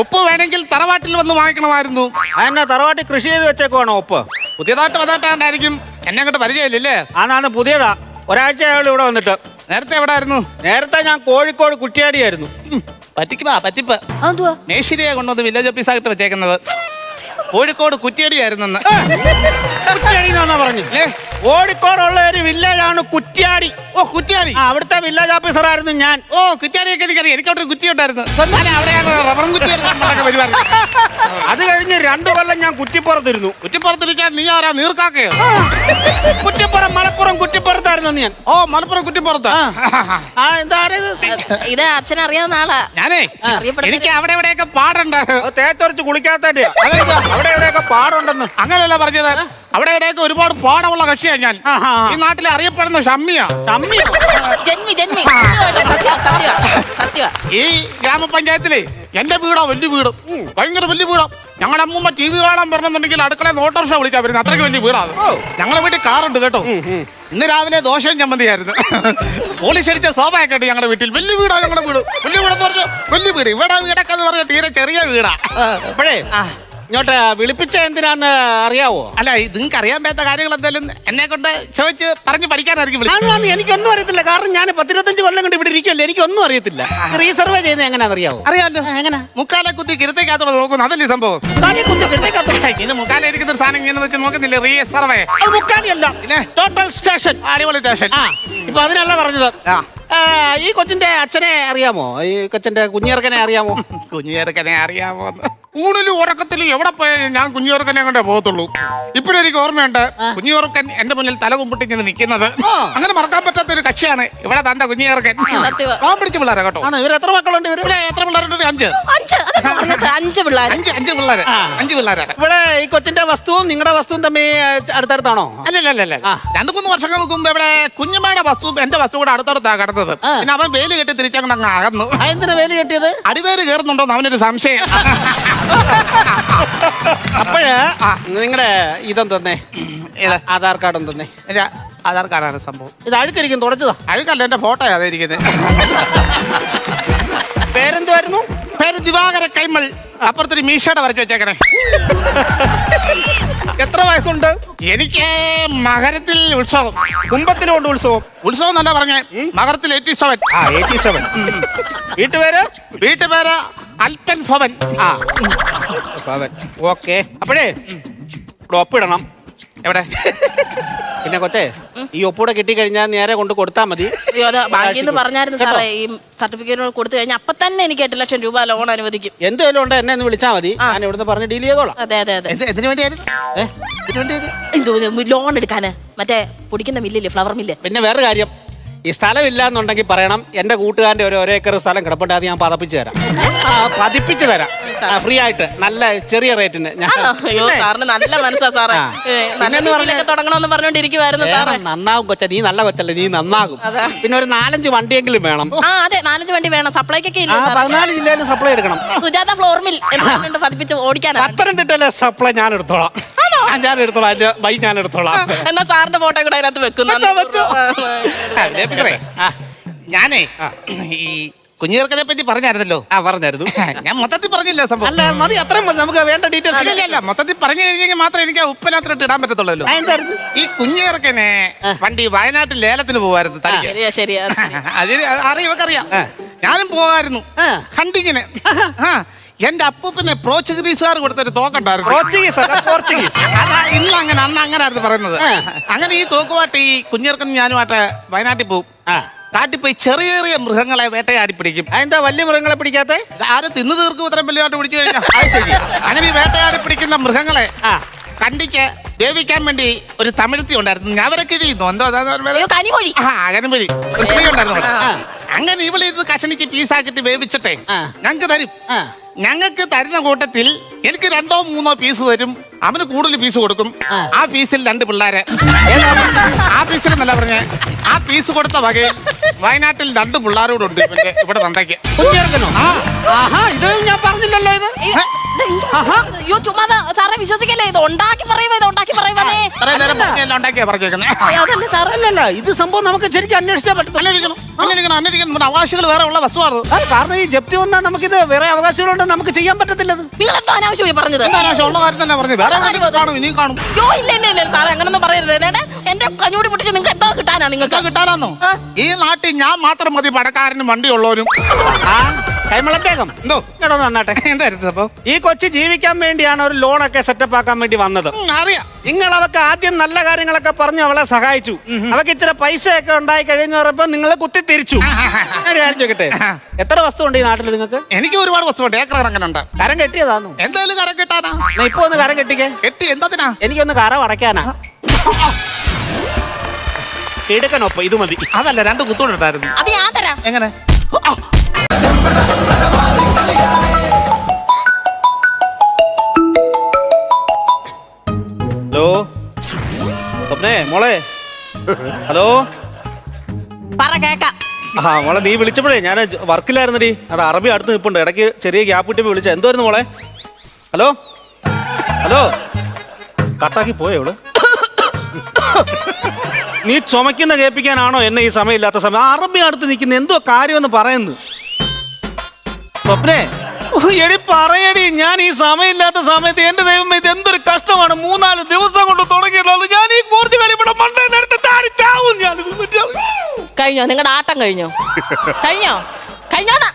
ഉപ്പ് വേണമെങ്കിൽ തറവാട്ടിൽ വന്ന് വാങ്ങിക്കണമായിരുന്നു. എന്നെ തറവാട്ടി കൃഷി ചെയ്ത് വെച്ചേക്കുവാണോ ഉപ്പ്? പുതിയതായിട്ട് വന്നിട്ടാണ്ടായിരിക്കും. എന്നെ അങ്ങോട്ട് പരിചയമില്ലല്ലേ? ആന്നാന്ന് പുതിയതാ. ഒരാഴ്ച അയാൾ ഇവിടെ വന്നിട്ട്. നേരത്തെ എവിടെ ആയിരുന്നു? നേരത്തെ ഞാൻ കോഴിക്കോട് കുറ്റിയാടിയായിരുന്നു. പറ്റിപ്പ്. അതെന്തുവാ? മേശിരിയെ കൊണ്ടുവന്ന് വില്ലേജ് ഓഫീസായിട്ട് വെച്ചേക്കുന്നത്. കോഴിക്കോട് കുറ്റിയാടിയായിരുന്നെന്ന്. കുറ്റിയാടിന്നാ പറഞ്ഞു. കോഴിക്കോടുള്ള ഒരു വില്ലേജാണ് കുറ്റിയാടി. ഓ കുറ്റിയാടി. അവിടുത്തെ വില്ലേജ് ഓഫീസർ ആയിരുന്നു ഞാൻ. ഓ കുറ്റിയാടിയൊക്കെ എനിക്കറിയാം. എനിക്കവിടെ ഒരു കുറ്റി ഉണ്ടായിരുന്നു. അവിടെയാണ് റബ്ബറും കുറ്റി പരിപാടി. അത് കഴിഞ്ഞ് 2 കൊല്ലം ഞാൻ കുറ്റിപ്പുറത്തിരുന്നു. കുറ്റിപ്പുറത്തിരിക്കാൻ നീ ആരാ? നീർക്കാക്കയോ? കുറ്റിപ്പുറം മലപ്പുറം കുറ്റിപ്പുറത്തായിരുന്നു ഞാൻ. ഓ മലപ്പുറം കുറ്റിപ്പുറത്ത്. ഇത് അച്ഛൻ അറിയാവുന്ന ആളാ. ഞാനേ എനിക്ക് അവിടെ എവിടെയൊക്കെ പാടുണ്ട്. തേച്ചൊരച്ച് കുളിക്കാത്തന്റെ അവിടെ എവിടെയൊക്കെ പാടുണ്ടെന്ന്. അങ്ങനെയല്ല പറഞ്ഞത്. അവിടെ ഇവിടെയൊക്കെ ഒരുപാട് പാടമുള്ള കക്ഷിയാണ് ഞാൻ. ഈ നാട്ടിലെ അറിയപ്പെടുന്ന ഷമ്മിയാ. ജന്മി ഈ ഗ്രാമപഞ്ചായത്തിലെ എന്റെ വീടാ വലിയ വീട്. ഭയങ്കര വലിയ വീടാ. ഞങ്ങളുടെ അമ്മൂമ്മ TV കാണാൻ പറഞ്ഞെന്നുണ്ടെങ്കിൽ അടുക്കളയിൽ ഓട്ടോറിക്ഷ വിളിച്ചാ വരുന്നത്. അത്രയ്ക്ക് വലിയ വീടാണ്. ഞങ്ങളെ വീട്ടിൽ കാറുണ്ട് കേട്ടോ. ഇന്ന് രാവിലെ ദോശയും ചമ്മന്തിയായിരുന്നു. പോലീസ് അടിച്ച സോഫയൊക്കെ ഉണ്ട് ഞങ്ങളുടെ വീട്ടിൽ. വലിയ വീടാ ഞങ്ങളുടെ വീട്. വലിയ വീടെന്ന് പറഞ്ഞാൽ വലിയ വീട്. ഇവിടെ വീടൊക്കെ എന്ന് പറഞ്ഞാൽ തീരെ ചെറിയ വീടാ. അപ്പോഴേ ഇങ്ങോട്ട് വിളിപ്പിച്ച എന്തിനാന്ന് അറിയാവോ? അല്ല നിങ്ങൾക്ക് അറിയാൻ പറ്റാത്ത കാര്യങ്ങൾ എന്തായാലും എന്നെ കൊണ്ട് ചോദിച്ച് പറഞ്ഞ് പഠിക്കാനായിരിക്കും വിളിച്ചത്. എനിക്കൊന്നും അറിയത്തില്ല. കാരണം ഞാൻ 10-25 കൊല്ലം കൊണ്ട് ഇവിടെ ഇരിക്കല്ലേ. എനിക്കൊന്നും അറിയത്തില്ല. റീസർവ് ചെയ്യുന്നത് എങ്ങനെയാണെന്ന് അറിയാവോ? അറിയാമല്ലോ. എങ്ങനെ? മുക്കാലെ കുത്തി കിരുത്തേക്കകത്തോടെ നോക്കുന്നു. അതല്ലേ സംഭവം. ഇത് മുക്കാലെ ഇരിക്കുന്ന ഒരു സാധനം ഇങ്ങനെ വെച്ച് നോക്കുന്നില്ലേ? റീസർവേ. മുക്കാലിയല്ല, ടോട്ടൽ സ്റ്റേഷൻ. അടിപൊളി സ്റ്റേഷൻ. ഇപ്പൊ അതിനല്ല പറഞ്ഞത്. ഈ കൊച്ചിന്റെ അച്ഛനെ അറിയാമോ? ഈ കൊച്ചിന്റെ കുഞ്ഞിയർക്കനെ അറിയാമോ? കുഞ്ഞിയർക്കനെ അറിയാമോ? ഊണിലും ഉറക്കത്തിലും എവിടെ പോയാലും ഞാൻ കുഞ്ഞിയോർക്കനെ കൊണ്ടേ പോകത്തുള്ളൂ. ഇപ്പോഴും എനിക്ക് ഓർമ്മയുണ്ട് കുഞ്ഞിയോർക്കൻ എന്റെ മുന്നിൽ തല കുമ്പിട്ട് ഇങ്ങനെ നിൽക്കുന്നത്. അങ്ങനെ മറക്കാൻ പറ്റാത്ത ഒരു കക്ഷിയാണ് ഇവിടെ തന്റെ കുഞ്ഞിയോർക്കൻ. പാവം പിടിച്ച പിള്ളേരെ കേട്ടോ. ഇവർ എത്ര മക്കളുണ്ട്? ഇവിടെ എത്ര പിള്ളേരുണ്ട്? 5 പിള്ളേർ. 5 പിള്ളേരാണ്. ഇവിടെ ഈ കൊച്ചിന്റെ വസ്തുവും നിങ്ങളുടെ വസ്തുവും തമ്മിൽ അടുത്തടുത്താണോ? അല്ലല്ല 2-3 വർഷങ്ങൾക്ക് മുമ്പ് ഇവിടെ കുഞ്ഞുമ്മയുടെ വസ്തു എന്റെ വസ്തു കൂടെ അടുത്തടുത്താ കിടന്നത്. പിന്നെ അവൻ വേല് കെട്ടി തിരിച്ചങ്ങോട്ട് അങ്ങ് അകന്നു. എന്തിനാ വേല് കെട്ടിയത്? അടിവേര് കയറുന്നുണ്ടോന്ന് അവനൊരു സംശയം. അപ്പോഴ് നിങ്ങളുടെ ഇതെന്തന്നെ ആധാർ കാർഡ് എന്തെന്നേ? ആധാർ കാർഡാണ് സംഭവം. ഇത് അഴുക്കരിക്കും തുടച്ചതാ? അഴുക്കല്ല, എന്റെ ഫോട്ടോ അതായിരിക്കുന്നത്. പേരെന്തുവായിരുന്നു? പേര് ദിവാകര കൈമൾ. അപ്പുറത്തൊരു മീശയുടെ വരച്ച് വെച്ചേക്കണേ. എത്ര വയസ്സുണ്ട്? എനിക്ക് മകരത്തിൽ ഉത്സവം. കുംഭത്തിലുണ്ട് ഉത്സവം. ഉത്സവം എന്നല്ല പറഞ്ഞേ, മകരത്തിൽ 87. 87. വീട്ടുപേര് അൽപ്പൻ ഭവൻ. ഓക്കെ. അപ്പോഴേ ഇവിടെ ഒപ്പിടണം. എവിടെ? പിന്നെ കൊച്ചേ ഈ ഒപ്പൂടെ കിട്ടിക്കഴിഞ്ഞാൽ നേരെ കൊണ്ട് കൊടുത്താൽ മതി. ബാങ്കിൽ നിന്ന് പറഞ്ഞായിരുന്നു സാറേ, ഈ സർട്ടിഫിക്കറ്റ് കൊടുത്തു കഴിഞ്ഞാൽ അപ്പൊ തന്നെ എനിക്ക് 8 ലക്ഷം രൂപ ലോൺ അനുവദിക്കും. എന്തുവല്ലോ ഉണ്ട് എന്നെ ഒന്ന് വിളിച്ചാൽ മതി. ഞാൻ ഇവിടുന്ന് പറഞ്ഞ് ഡീൽ ചെയ്തോളാം. അതെ അതെ അതെ. എന്തിനു വേണ്ടിയായിരുന്നു? ലോൺ എടുക്കാന്. മറ്റേ പൊടിക്കുന്ന മില്ലില്ലേ, ഫ്ലവർ മില്ല്. പിന്നെ വേറെ കാര്യം, ഈ സ്ഥലമില്ല എന്നുണ്ടെങ്കിൽ പറയണം. എന്റെ കൂട്ടുകാരന്റെ ഒരു ഏക്കർ സ്ഥലം കിടപ്പുണ്ട്. അത് ഞാൻ പതിപ്പിച്ചു തരാം. പതിപ്പിച്ചു തരാം ഫ്രീ ആയിട്ട്, നല്ല ചെറിയ റേറ്റിന്. സാറിന് നല്ല മനസ്സാ സാറേ. തുടങ്ങണമെന്ന് പറഞ്ഞോണ്ടിരിക്കുവായിരുന്നു സാറേ. നന്നാവും കൊച്ച, നീ നല്ല കൊച്ചല്ലേ, നീ നന്നാകും. പിന്നെ ഒരു 4-5 വണ്ടിയെങ്കിലും വേണം. അതെ 4-5 വണ്ടി വേണം. സപ്ലൈക്കൊക്കെ 14 ജില്ലയിൽ സപ്ലൈ എടുക്കണം. സുജാത ഫ്ലോർ മിൽ പതിപ്പിച്ച് ഓടിക്കാനാണ്. പത്തനംതിട്ടയിലെ സപ്ലൈ ഞാൻ എടുത്തോളാം. എടുക്കാമോ? ഞാൻ എടുത്തോളാം, എന്റെ ബൈക്ക് ഞാൻ എടുത്തോളാം. എന്നാ സാറിന്റെ ഫോട്ടോ കൂടെ അതിനകത്ത് വെക്കുന്നു. വെച്ചോ. ഞാനേ ഈ കുഞ്ഞുചെറുക്കനെ പറ്റി പറഞ്ഞായിരുന്നല്ലോ. പറഞ്ഞായിരുന്നു. ഞാൻ മൊത്തത്തിൽ പറഞ്ഞില്ല സംഭവം. അല്ല മതി, അത്രയും മതി, നമുക്ക് വേണ്ട ഡീറ്റെയിൽസ്. അല്ല മൊത്തത്തിൽ പറഞ്ഞു കഴിഞ്ഞെങ്കിൽ മാത്രമേ എനിക്ക് ആ ഉപ്പിനകത്തിട്ട് ഇടാൻ പറ്റത്തുള്ളൂ. ഈ കുഞ്ഞുചെറുക്കനെ പണ്ട് ഈ വയനാട്ടിൽ ലേലത്തിന് പോവായിരുന്നു തനിക്ക്. ശരിയാ ശരിയാ ശരി. അറിയാം. ഞാനും പോകായിരുന്നു ഹണ്ടിങ്ങിന്. എന്റെ അപ്പൂപ്പിനെ പോർച്ചുഗീസുകാർ കൊടുത്തൊരു തോക്കുണ്ടായിരുന്നു. പോർച്ചുഗീസ് അതാ ഇന്ന് അങ്ങനെ അന്ന് അങ്ങനായിരുന്നു പറയുന്നത്. അങ്ങനെ ഈ തോക്കുമായിട്ട് ഈ കുഞ്ഞിറക്കൻ ഞാനുമായിട്ട് വയനാട്ടിൽ പോകും. കാട്ടിൽ പോയി ചെറിയ ചെറിയ മൃഗങ്ങളെ വേട്ടയാടി പിടിക്കും. എന്താ വലിയ മൃഗങ്ങളെ പിടിക്കാത്ത? ആരും തിന്നു തീർക്കും ഇത്രയും വലിയതായിട്ട് പിടിച്ചു കഴിഞ്ഞാൽ. അങ്ങനെ ഈ വേട്ടയാടി പിടിക്കുന്ന മൃഗങ്ങളെ കണ്ടിച്ച് വേവിക്കാൻ വേണ്ടി ഒരു തമിഴ്ത്തി ഉണ്ടായിരുന്നു. ഞാൻ അവരെ കിഴിയുന്നു എന്തോ കനിമൊഴി. അകനമ്പഴി ഒരു സ്ത്രീ ഉണ്ടായിരുന്നു. അങ്ങനെ ഇവളെ ഇത് കഷണിക്ക് പീസാക്കിട്ട് വേവിച്ചിട്ടെ ഞങ്ങൾക്ക് തരും. ഞങ്ങൾക്ക് തരുന്ന കൂട്ടത്തിൽ എനിക്ക് 2 or 3 പീസ് തരും. അവന് കൂടുതൽ പീസ് കൊടുക്കും. ആ പീസിൽ 2 പിള്ളേരെ. ആ പീസിൽ എന്നല്ല പറഞ്ഞേ, ആ പീസ് കൊടുത്ത വകയിൽ വയനാട്ടിൽ 2 പിള്ളേരോടുണ്ട് ഇവിടെ തന്തയ്ക്ക്. ഇത് ഞാൻ പറഞ്ഞില്ലല്ലോ. ഇത് അയ്യോ ചുമ്മാ സാറെ വിശ്വസിക്കല്ലേ. ഇത് ഉണ്ടാക്കി പറയുന്നേ. ഇത്രയും നേരം പറഞ്ഞെല്ലാം ഉണ്ടാക്കിയാ പറഞ്ഞേക്കുന്നത്. അതല്ലേ സാറേ. അല്ലല്ല, ഇത് സംഭവം നമുക്ക് ശരിക്കും അന്വേഷിച്ചാൽ പറ്റും. അന്വേഷിക്കണം. നമ്മുടെ അവകാശികൾ വേറെ ഉള്ള വസ്തുവാണ്. കാരണം ഈ ജപ്തി വന്നാൽ നമുക്കിത് വേറെ അവകാശങ്ങളുണ്ട്, നമുക്ക് ചെയ്യാൻ പറ്റത്തില്ലത്. നിങ്ങൾ എന്താ അനാവശ്യമായി പറഞ്ഞത്? ഉള്ള കാര്യം തന്നെ പറഞ്ഞു. വേറെ കാണും, ഇനി കാണും. അയ്യോ ഇല്ല സാറേ, അങ്ങനൊന്നും പറയരുത്. എന്റെ കഞ്ഞൂടി പൊട്ടിച്ച് നിങ്ങൾക്ക് എന്താ കിട്ടാനാ? നിങ്ങൾക്ക് കിട്ടാനാന്നോ? ഈ നാട്ടിൽ ഞാൻ മാത്രം മതി പടക്കാരനും വണ്ടിയുള്ളവരും. കൈമളത്തേകം എന്തോ കേട്ടോ നന്നാട്ടെ. എന്തായിരുന്നു അപ്പൊ? ഈ കൊച്ചു ജീവിക്കാൻ വേണ്ടിയാണ് ഒരു ലോണൊക്കെ സെറ്റപ്പ് ആക്കാൻ വേണ്ടി വന്നത്. അറിയാം. നിങ്ങൾ അവക്ക് ആദ്യം നല്ല കാര്യങ്ങളൊക്കെ പറഞ്ഞ് അവളെ സഹായിച്ചു. അവക്ക് ഇത്ര പൈസയൊക്കെ ഉണ്ടായി കഴിഞ്ഞു പറഞ്ഞപ്പോ നിങ്ങൾ കുത്തി തിരിച്ചു. ഞാൻ കാര്യം ചോദിക്കട്ടെ, എത്ര വസ്തു ഉണ്ട് ഈ നാട്ടിൽ നിങ്ങൾക്ക്? എനിക്ക് ഒരുപാട് വസ്തുണ്ട്. ഏക്കർ അങ്ങനെ ഉണ്ട്. കരം കെട്ടിയതാന്നു? എന്തായാലും കരം കെട്ടാനാ. ഇപ്പൊ ഒന്ന് കരം കെട്ടിക്കേ. കെട്ടി എന്താ? എനിക്കൊന്ന് കരം അടയ്ക്കാനാ. എടുക്കണൊപ്പം ഇത് മതി. അതല്ല, 2 കുത്തോണ്ടായിരുന്നു. അത് ഞാൻ തരാം. എങ്ങനെ? ഹലോ സ്വപ്നേ മോളെ. ഹലോ പറ കേക്കാം. മോളെ നീ വിളിച്ചപ്പോഴേ ഞാൻ വർക്കിലായിരുന്നടി. അവിടെ അറബി അടുത്ത് നിൽപ്പുണ്ട്. ഇടയ്ക്ക് ചെറിയ ഗ്യാപ്പ് കിട്ടിയപ്പോൾ വിളിച്ച. എന്തുവായിരുന്നു മോളെ? ഹലോ കട്ടാക്കി പോയോ ഇവള്? നീ ചുമക്കുന്ന കേൾപ്പിക്കാനാണോ എന്നെ ഈ സമയമില്ലാത്ത സമയം? അറബി അടുത്ത് നിൽക്കുന്ന എന്തോ കാര്യമെന്ന് പറയുന്നു. സ്വപ്നേ എടി പറയടി, ഞാൻ ഈ സമയമില്ലാത്ത സമയത്ത് എന്റെ ദൈവം ഇത് എന്തൊരു കഷ്ടമാണ്. 3-4 ദിവസം കൊണ്ട് തുടങ്ങിയത്. ഞാൻ ഈ കുറച്ച് കാര്യം ഇവിടെ മണ്ടേന്നെടുത്ത് താടിച്ചാവും. ഞാനിത് കഴിഞ്ഞോ? നിങ്ങളുടെ ആട്ടം കഴിഞ്ഞോ? കഴിഞ്ഞോന്നാ?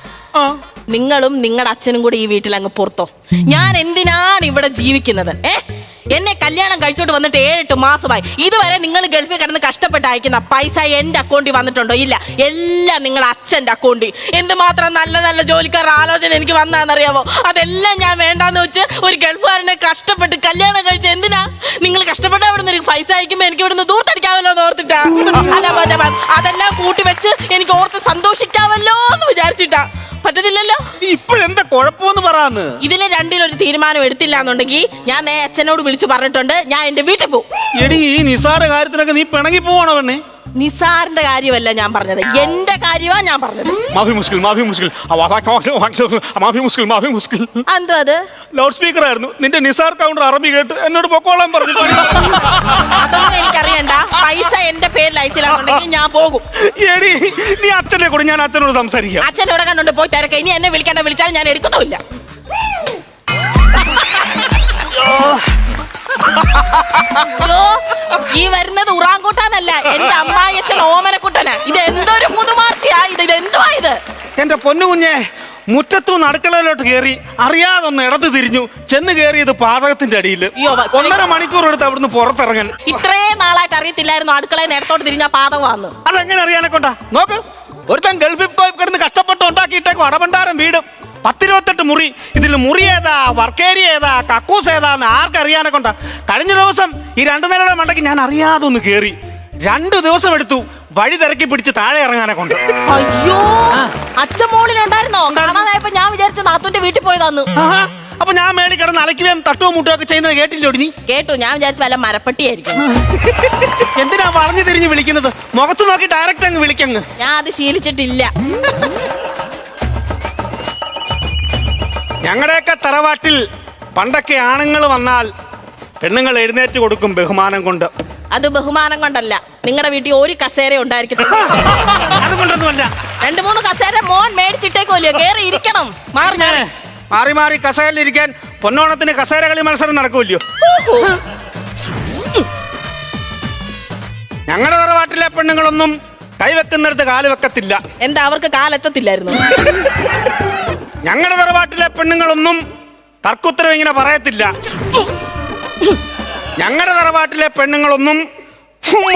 നിങ്ങളും നിങ്ങളുടെ അച്ഛനും കൂടി ഈ വീട്ടിൽ അങ്ങ് പുറത്തോ. ഞാൻ എന്തിനാണ് ഇവിടെ ജീവിക്കുന്നത്? എന്നെ കല്യാണം കഴിച്ചോട്ട് വന്നിട്ട് 7-8 മാസമായി. ഇതുവരെ നിങ്ങൾ ഗൾഫിൽ കിടന്ന് കഷ്ടപ്പെട്ട് അയക്കുന്ന പൈസ എന്റെ അക്കൗണ്ടിൽ വന്നിട്ടുണ്ടോ? ഇല്ല. എല്ലാം നിങ്ങളുടെ അച്ഛന്റെ അക്കൗണ്ടിൽ. എന്തുമാത്രം നല്ല നല്ല ജോലിക്കാരുടെ ആലോചന എനിക്ക് വന്നാന്നറിയാമോ? അതെല്ലാം ഞാൻ വേണ്ടാന്ന് വെച്ച് ഒരു ഗൾഫുകാരനെ കഷ്ടപ്പെട്ട് കല്യാണം കഴിച്ച എന്തിനാ? നിങ്ങൾ കഷ്ടപ്പെട്ട് അവിടെ നിന്ന് പൈസ അയക്കുമ്പോ എനിക്ക് ഇവിടുന്ന് ദൂർത്തടിക്കാമല്ലോ എന്ന് ഓർത്തിട്ടാ. അല്ല അതെല്ലാം കൂട്ടി വെച്ച് എനിക്ക് ഓർത്ത് സന്തോഷിക്കാമല്ലോ എന്ന് വിചാരിച്ചിട്ടാ. പറ്റത്തില്ലല്ലോ. ഇപ്പോഴെന്താ കുഴപ്പമെന്ന് പറയാന്ന്? ഇതിന് 2-ൽ തീരുമാനം എടുത്തില്ല എന്നുണ്ടെങ്കിൽ ഞാൻ അച്ഛനോട് വിളിച്ചു പറഞ്ഞിട്ടുണ്ട്. ഞാൻ എന്റെ വീട്ടിൽ പോകും. എടി ഈ നിസാര കാര്യത്തിനൊക്കെ നീ പിണങ്ങി പോവാണോ പെണ്ണേ? നിസാറിന്റെ കാര്യമല്ല ഞാൻ പറഞ്ഞത്, എന്റെ കാര്യമാണ് ഞാൻ പറഞ്ഞത്. എന്തോ അത് ലൗഡ് സ്പീക്കർ ആയിരുന്നു. നിന്റെ നിസാർ കൗണ്ടർ അറബി കേട്ട് എന്നോട് പൊക്കോളാൻ പറഞ്ഞു. അതൊന്നും എനിക്കറിയണ്ട. പൈസ എന്റെ പേരിൽ അയച്ചില്ലാന്നുണ്ടെങ്കിൽ ഞാൻ പോകും. എടി നീ അച്ഛനെ കൂടെ, ഞാൻ അച്ഛനോട് സംസാരിക്കാം. അച്ഛനോട് കണ്ടോണ്ട് പോയി തിരക്ക. ഇനി എന്നെ വിളിക്കേണ്ട, വിളിച്ചാൽ ഞാൻ എടുക്കുന്നുമില്ല. ഈ വരുന്നത് ഉറാങ്കൂട്ടാനല്ല, എന്റെ അമ്മായിയച്ഛൻ ഓമനക്കുട്ടനാ. ഇത് എന്തൊരു പുതുമാർച്ചയാ ഇത്. എന്തുവാ ഇത്? എന്റെ പൊന്നു കുഞ്ഞെ, മുറ്റത്തുനിന്ന് അടുക്കളയിലോട്ട് കയറി അറിയാതൊന്ന് ഇടത് തിരിഞ്ഞു ചെന്ന് കയറിയത് പാതകത്തിന്റെ അടിയിൽ. 1.5 മണിക്കൂർ എടുത്ത് അവിടുന്ന് പുറത്തിറങ്ങാൻ. ഇത്രയും നാളായിട്ട് അറിയത്തില്ലായിരുന്നു അടുക്കളയിൽ നേരത്തോട്ട് തിരിഞ്ഞ പാതകമാന്ന്? അതെങ്ങനെ അറിയാനെ കൊണ്ടാ? നോക്ക്, ഒരുത്തൻ ഗൾഫിൽ പോയി കിടന്ന് കഷ്ടപ്പെട്ട് ഉണ്ടാക്കിയിട്ടേക്കും അടപണ്ടാരം വീട്. 10-28 മുറി. ഇതിൽ മുറി ഏതാ, വർക്കേരി ഏതാ, കക്കൂസ് ഏതാന്ന് ആർക്കറിയാനെ കൊണ്ടാ? കഴിഞ്ഞ ദിവസം ഈ 2 നിലയുടെ മണ്ടയ്ക്ക് ഞാൻ അറിയാതെ ഒന്ന് കയറി. 2 ദിവസം എടുത്തു വഴി തിരക്കി പിടിച്ച് താഴെ ഇറങ്ങാനെ കൊണ്ട്. അയ്യോ, അച്ഛൻ മോളിലുണ്ടായിരുന്നോ? കാണാതായപ്പോ ഞാൻ വിചാരിച്ചു നാത്തൂന്റെ വീട്ടിൽ പോയതാന്ന്. അപ്പൊ ഞാൻ മേളിൽ കിടന്ന് അലക്കുകയും തട്ടുകയും മുട്ടുകയൊക്കെ ചെയ്യുന്നത് കേട്ടില്ലോ നീ? കേട്ടു. ഞാൻ വിചാരിച്ചു വല്ല മരപ്പട്ടിയായിരിക്കും. എന്തിനാ വളഞ്ഞു തിരിഞ്ഞ് വിളിക്കുന്നത്? മുഖത്ത് നോക്കി ഡയറക്റ്റ് അങ്ങ് വിളിക്കങ്ങ്. ഞാൻ അത് ശീലിച്ചിട്ടില്ല. ഞങ്ങളുടെയൊക്കെ തറവാട്ടിൽ പണ്ടൊക്കെ ആണുങ്ങൾ വന്നാൽ പെണ്ണുങ്ങൾ എഴുന്നേറ്റ് കൊടുക്കും ബഹുമാനം കൊണ്ട്. അത് ബഹുമാനം കൊണ്ടല്ല, നിങ്ങളുടെ വീട്ടിൽ ഒരു കസേര ഉണ്ടായിരിക്കും. അതുകൊണ്ടൊന്നുമല്ല. 2-3 കസേര മോൻ മേടിച്ചിട്ടേക്കുമല്ലോ, കേറി ഇരിക്കണം. മാറി മാറി കസേരയിലിരിക്കാൻ പൊന്നോണത്തിന് കസേര കളി മത്സരം നടക്കുമല്ലോ. ഞങ്ങളുടെ തറവാട്ടിലെ പെണ്ണുങ്ങളൊന്നും കൈവെക്കുന്നിടത്ത് കാല് വെക്കത്തില്ല. എന്താ അവർക്ക് കാലെത്തത്തില്ലായിരുന്നു? ഞങ്ങളുടെ തറവാട്ടിലെ പെണ്ണുങ്ങളൊന്നും തർക്കുത്തരം ഇങ്ങനെ പറയത്തില്ല. ഞങ്ങളുടെ തറവാട്ടിലെ പെണ്ണുങ്ങളൊന്നും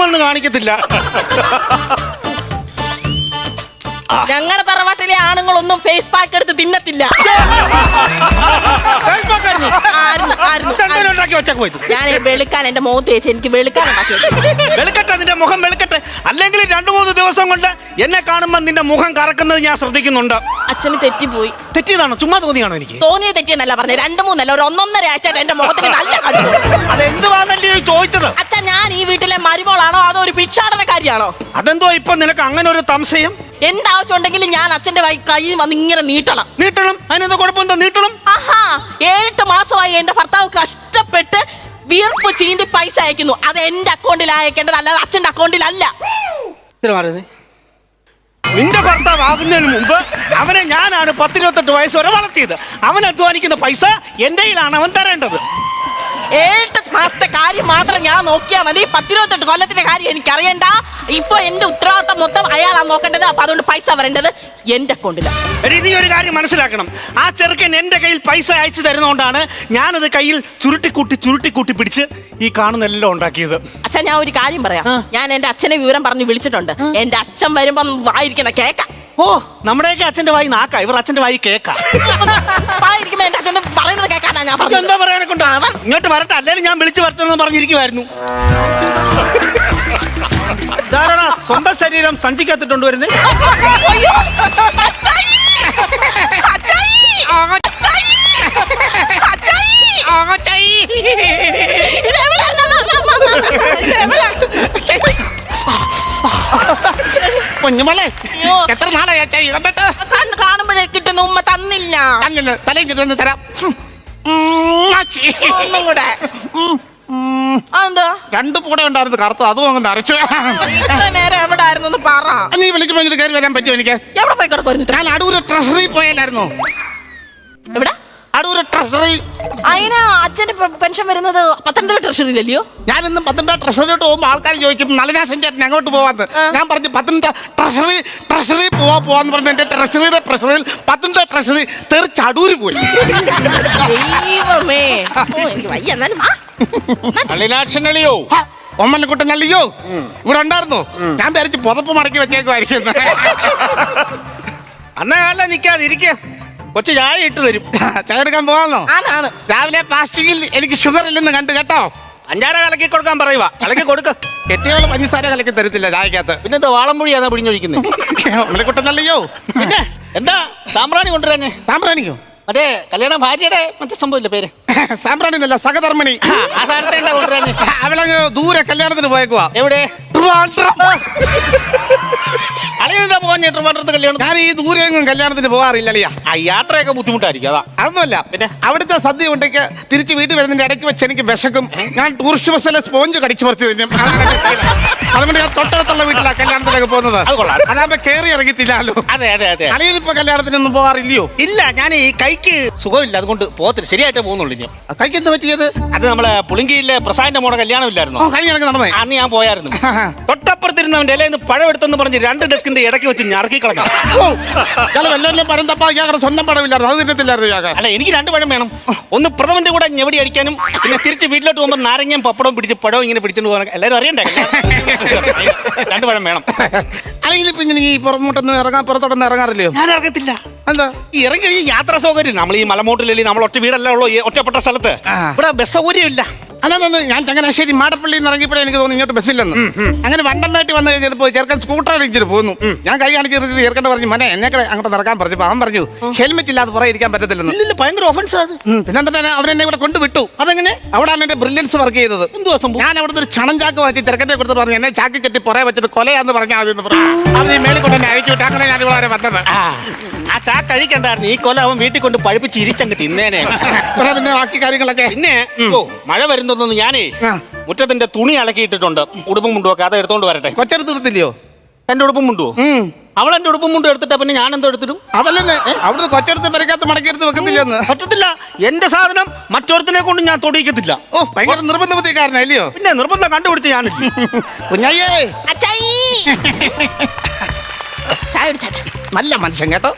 എന്ന് കാണിക്കത്തില്ല. ഞങ്ങളുടെ തറവാട്ടിലെ ആണുങ്ങളൊന്നും ഫേസ് പാക്ക് എടുത്ത് തിന്നത്തില്ല. ഞാൻ വെളുക്കാൻ എന്റെ മുഖത്ത് വെച്ച് എനിക്ക് വെളുക്കാൻ വെളുക്കട്ടെ, നിന്റെ മുഖം വെളുക്കട്ടെ. അല്ലെങ്കിൽ 2-3 ദിവസം കൊണ്ട് എന്നെ കാണുമ്പോ നിന്റെ മുഖം കറക്കുന്നത് ഞാൻ ശ്രദ്ധിക്കുന്നുണ്ട്. അച്ഛന് തെറ്റിപ്പോയി. തെറ്റിയതാണോ? ചുമ്മാ തോന്നിയാണോ? എനിക്ക് തോന്നിയ തെറ്റിയെന്നല്ല പറഞ്ഞത്. 2-3 അല്ല, ഒരു 1.5 ആഴ്ചയായിട്ട് എന്റെ മുഖത്തിന് നല്ല കടുപ്പ്. അതെന്തുവാന്നല്ലേ ചോദിച്ചത്? അച്ഛൻ ഞാൻ ഈ വീട്ടിലെ മരുമോളാണോ അതോ ഒരു ഭിക്ഷാടനക്കാരിയാണോ? അതെന്തോ ഇപ്പൊ നിനക്ക് അങ്ങനെ ഒരു സംശയം? എന്താവശ്യം ഉണ്ടെങ്കിലും ഞാൻ അച്ഛന്റെ കൈ വന്ന് ഇങ്ങനെ നീട്ടണം. അതിനെന്താ കുഴപ്പമെന്താ? നീട്ടണം. ആഹാ, 7 മാസമായി എന്റെ ഭർത്താവ് കഷ്ടപ്പെട്ട് വീർപ്പ് ചീന്തി പൈസ അയക്കുന്നു. അത് എന്റെ അക്കൗണ്ടിൽ അയക്കേണ്ടത്, അല്ലാതെ അച്ഛന്റെ അക്കൗണ്ടിലല്ല. നിന്റെ ഭർത്താവ് ആകുന്നതിന് മുമ്പ് അവനെ ഞാനാണ് 10-28 വയസ്സ് വരെ വളർത്തിയത്. അവൻ അധ്വാനിക്കുന്ന പൈസ എന്റെ കയ്യിലാണ് അവൻ തരേണ്ടത്. 7 മാസത്തെ കാര്യം മാത്രം ഞാൻ നോക്കിയാൽ മതി. 10-28 കൊല്ലത്തിന്റെ കാര്യം എനിക്കറിയണ്ട. ഇപ്പൊ എന്റെ ഉത്തരവാദിത്തം മൊത്തം അയാളാണ് നോക്കേണ്ടത്. അപ്പൊ അതുകൊണ്ട് പൈസ വരേണ്ടത് എന്റെ അക്കൗണ്ടിലാണ്. നീ ഒരു കാര്യം മനസ്സിലാക്കണം. ആ ചെറുക്കൻ എന്റെ കയ്യിൽ പൈസ അയച്ചു തരുന്നോണ്ടാണ് ഞാനത് കയ്യിൽ ചുരുട്ടിക്കൂട്ടി പിടിച്ച് ഈ കാണുന്നെല്ലാം ഉണ്ടാക്കിയത്. അച്ഛൻ, ഞാൻ ഒരു കാര്യം പറയാം. ഞാൻ എന്റെ അച്ഛനെ വിവരം പറഞ്ഞ് വിളിച്ചിട്ടുണ്ട്. എന്റെ അച്ഛൻ വരുമ്പം വായിരിക്കുന്ന കേക്കാം. ഓ, നമ്മുടെയൊക്കെ അച്ഛന്റെ വായി നാക്കാ, ഇവർ അച്ഛന്റെ വായി കേക്കാ. വായിരിക്കുമ്പോ എന്റെ അച്ഛൻ പറയുന്നത് കേൾക്കാനാ ഞാൻ പറഞ്ഞത്. എന്താ പറയാനെ കൊണ്ട് ഇങ്ങോട്ട് വരട്ടെ, അല്ലെങ്കിൽ ഞാൻ വിളിച്ചു വരട്ടെന്ന് പറഞ്ഞിരിക്കുവായിരുന്നു. ധാരണ സ്വന്തം ശരീരം സഞ്ചിക്കത്തിട്ടുണ്ട് വരുന്നേ. കുഞ്ഞുമോളെ, എത്ര നാളായി അച്ചായി കണ്ടിട്ട്? കാണുമ്പോഴേ കിട്ടുന്ന ഉമ്മ തന്നില്ല. തലയും കിട്ടുന്ന തരാം. ഒന്നും കൂടെ. അതെന്താ? 2 പൂട ഉണ്ടായിരുന്നു കറുത്ത, അതും അങ്ങ് നിറച്ചു. നേരം എവിടെ ആയിരുന്നു പറ. നീ വിളിക്കുമ്പോ എനിക്ക് കയറി വരാൻ പറ്റുമോ? എനിക്ക് എവിടെ പോയി കിടക്കുമായിരുന്നു? ഞാൻ അടൂര് ട്രഷറി പോയാലായിരുന്നു. എവിടെ? അടൂര് ട്രഷറി. അതിന് അച്ഛന്റെ പെൻഷൻ വരുന്നത് പത്തനംതിട്ട ട്രഷറിയില്ലയോ? ഞാൻ ഇന്നും പത്തനംതിട്ട ട്രഷറിയിലോട്ട് പോകുമ്പോൾ ആൾക്കാർ ചോദിക്കും നളിനാശൻ ചേട്ടൻ അങ്ങോട്ട് പോവാന്ന്. ഞാൻ പറഞ്ഞു പത്തനംതിട്ട ട്രഷറി പോവാന്ന് പറഞ്ഞു. എന്റെ ട്രഷറിയുടെ പ്രഷറിൽ പത്തനംതിട്ട ട്രഷറി തെറിച്ച് അടൂര് പോയി. ദൈവമേ, എനിക്ക് വയ്യ. എന്നാലും ഒമ്മനക്കുട്ടൻ അല്ലയോ ഇവിടെ ഉണ്ടായിരുന്നു? ഞാൻ വിചാരിച്ചു പുതപ്പ് മടക്കി വെച്ചേക്കുമായിരിക്കും. അന്നേ കാലം നിൽക്കാതെ ഇരിക്കുക, കൊച്ചു ചായ ഇട്ട് തരും. ചായ എടുക്കാൻ പോകാന്നോ? ആണ്. രാവിലെ പ്ലാസ്റ്റിക്കിൽ എനിക്ക് ഷുഗർ ഇല്ലെന്ന് കണ്ടു കേട്ടോ. 5 കലക്കി കൊടുക്കാൻ പറയുക, കലക്കി കൊടുക്ക. കെട്ടിയോളം പഞ്ചസാര കലക്കി തരത്തില്ല ചായക്കകത്ത്. പിന്നെന്താ വാളംപൊഴിയാ പിടിഞ്ഞൊഴിക്കുന്നത്? ഒമ്മനക്കുട്ടനല്ലയോ? പിന്നെ എന്താ സാമ്പ്രാണി കൊണ്ടുവരാഞ്ഞേ? സാമ്പ്രാണിക്കോ? മറ്റേ കല്യാണ ഭാര്യയുടെ മറ്റേ സംഭവമില്ല പേര്? സാമ്പ്രാണി എന്നല്ല, സഹധർമ്മിണി. ആ സാധനത്തെ എന്താ കൊണ്ടുവരാഞ്ഞേ? അവളങ്ങ് ദൂരെ കല്യാണത്തിന് പോയേക്കുവാ. എവിടെ? അളിയെന്താ പോകാൻ ട്രിവാൻഡ്രത്ത് കല്യാണം? ഞാൻ ഈ ദൂരെ എങ്ങും കല്യാണത്തിന് പോകാറില്ല അളിയാ. ആ യാത്രയൊക്കെ ബുദ്ധിമുട്ടായിരിക്കും, അതാ. അതൊന്നുമല്ല, പിന്നെ അവിടുത്തെ സദ്യ ഉണ്ടെങ്കിൽ തിരിച്ച് വീട്ടിൽ വരുന്നതിന്റെ ഇടയ്ക്ക് വെച്ച് എനിക്ക് വിശക്കും. ഞാൻ ടൂറിസ്റ്റ് ബസ്സിലെ സ്പോഞ്ച് കടിച്ചു പറിച്ച് തിന്നും. അതുകൊണ്ട് ഞാൻ തൊട്ടടുത്തുള്ള വീട്ടിലാണ് കല്യാണത്തിനൊക്കെ പോകുന്നത്. അതാകുമ്പോ കയറി ഇറങ്ങിത്തില്ലല്ലോ. അതെ അതെ അതെ. അളിയിലിപ്പോ കല്യാണത്തിനൊന്നും പോകാറില്ലയോ? ഇല്ല, ഞാൻ ഈ കൈക്ക് സുഖമില്ല, അതുകൊണ്ട് പോകത്തില്ല. ശരിയായിട്ടേ പോകുന്നുള്ളൂ. ഇനി കൈക്ക് എന്താ പറ്റിയത്? അത് നമ്മളെ പുളിങ്കിയിലെ പ്രസാദിന്റെ മോടെ കല്യാണം ഇല്ലായിരുന്നു? കഴിഞ്ഞ നടന്നേ. അന്ന് ഞാൻ പോയായിരുന്നു. തൊട്ടപ്പുറത്തിരുന്നവന്റെ ഇലയിന്ന് പഴം എടുത്തെന്ന് പറഞ്ഞ് 2 ഡെസ്കിന്റെ ഇടയ്ക്ക് വെച്ച് ഞറക്കി കളഞ്ഞു. വല്ലവരും പഴം തപ്പാ സ്വന്തം പഴമില്ലായിരുന്നു, അത് തിന്നത്തില്ലായിരുന്നു. അല്ല, എനിക്ക് 2 പഴം വേണം. ഒന്ന് പ്രഥമന്റെ കൂടെ ഞെവടി അടിക്കാനും, പിന്നെ തിരിച്ച് വീട്ടിലോട്ട് പോകുമ്പോൾ നാരങ്ങയും പപ്പടവും പിടിച്ച് പഴവും ഇങ്ങനെ പിടിച്ചോണ്ട് പോകാൻ എല്ലാവരും അറിയണ്ടേ? 2 പഴം വേണം. അല്ലെങ്കിൽ ഇപ്പൊ ഇങ്ങനെ ഈ പുറത്തോട്ടൊന്നും പുറത്തോട്ടൊന്നും ഇറങ്ങാറില്ലയോ? ഞാൻ ഇറങ്ങത്തില്ല. എന്താ ഈ ഇറങ്ങി ഈ യാത്രാ സൗകര്യം, നമ്മൾ ഈ മലമൂട്ടിലല്ലേ, നമ്മൾ ഒറ്റ വീടല്ല ഉള്ളൂ, ഒറ്റപ്പെട്ട സ്ഥലത്ത് ഇവിടെ ബസ് സൗകര്യം ഇല്ല. അതൊന്നും ഞാൻ ചങ്ങനാശ്ശേരി മാടപ്പള്ളിയിൽ നിന്ന് ഇറങ്ങിയപ്പോഴേ എനിക്ക് തോന്നി ഇങ്ങോട്ട് ബസ്സില്ലെന്ന്. അങ്ങനെ വണ്ടമ്പേട്ടി വന്നു കഴിഞ്ഞപ്പോൾ ചെറുക്കൻ സ്കൂട്ടറിൽ ഇങ്ങനെ പോന്നു. ഞാൻ കൈ കാണിച്ചിട്ട് ചെറുക്കൻ്റെ പറഞ്ഞു മനെ എന്നെ അങ്ങോട്ട് നടക്കാൻ പറഞ്ഞു. അവൻ പറഞ്ഞു ഹെൽമെറ്റ് ഇല്ലാതെ പുറകെ ഇരിക്കാൻ പറ്റത്തില്ലെന്ന്. ഭയങ്കര ഓഫൻസ് അത്. പിന്നെന്താ അവരെന്നെ ഇവിടെ കൊണ്ടുവിട്ടു. അതെങ്ങനെ? അവിടെയാണ് എന്റെ ബ്രില്യൻസ് വർക്ക് ചെയ്തത്. എന്തുവാ സംഭവം? ഞാൻ അവിടുത്തെ ഒരു ചണം ചാക്ക് വാങ്ങി ചെറുക്കന്റെ കൊടുത്ത് പറഞ്ഞു എന്നെ ചാക്കി കെട്ടി പുറകെ വെച്ചിട്ട് കൊലയാന്ന് പറഞ്ഞാൽ മതി എന്ന് പറഞ്ഞു. അവർ ഈ മേളിൽ കൊണ്ട് എന്നെ അയച്ചു വിട്ടു. അങ്ങനെ ഞാൻ ഇവിടെ വന്നത്. ആ ചാക്ക് കഴിക്കണ്ടായിരുന്നു, ഈ കൊല അവൻ വീട്ടിൽ കൊണ്ട് പഴുപ്പിച്ച് ഇരിച്ചങ്ങ് തിന്നേനെ. പിന്നെ ബാക്കി കാര്യങ്ങളൊക്കെ പിന്നെ മഴ വരുന്നു കൊണ്ടുവന്നു ഞാനേ ആ. മുറ്റത്തിന്റെ തുണി അലക്കിയിട്ടിട്ടുണ്ട്, ഉടുപ്പും മുണ്ടുമൊക്കെ, അത് എടുത്തോണ്ട് വരട്ടെ. കൊച്ചെടുത്ത് എടുത്തില്ലയോ? എന്റെ ഉടുപ്പും മുണ്ടുവോ? അവൾ എന്റെ ഉടുപ്പും മുണ്ടും എടുത്തിട്ടാ പിന്നെ ഞാൻ എന്തോ എടുത്തിടും? അതല്ലേ അവിടുന്ന് കൊച്ചെടുത്ത് പെരക്കകത്ത് മടക്കിയെടുത്ത് വെക്കത്തില്ലെന്ന്. പറ്റത്തില്ല, എന്റെ സാധനം മറ്റൊരുത്തിനെ കൊണ്ട് ഞാൻ തൊടിയിക്കത്തില്ല. ഓ ഭയങ്കര നിർബന്ധബുദ്ധിക്കാരനല്ലയോ? പിന്നെ നിർബന്ധം കണ്ടുപിടിച്ച് ഞാൻ കുഞ്ഞയ്യേ അച്ചായി ചായ കുടിച്ചാട്ടെ. നല്ല മനുഷ്യൻ കേട്ടോ.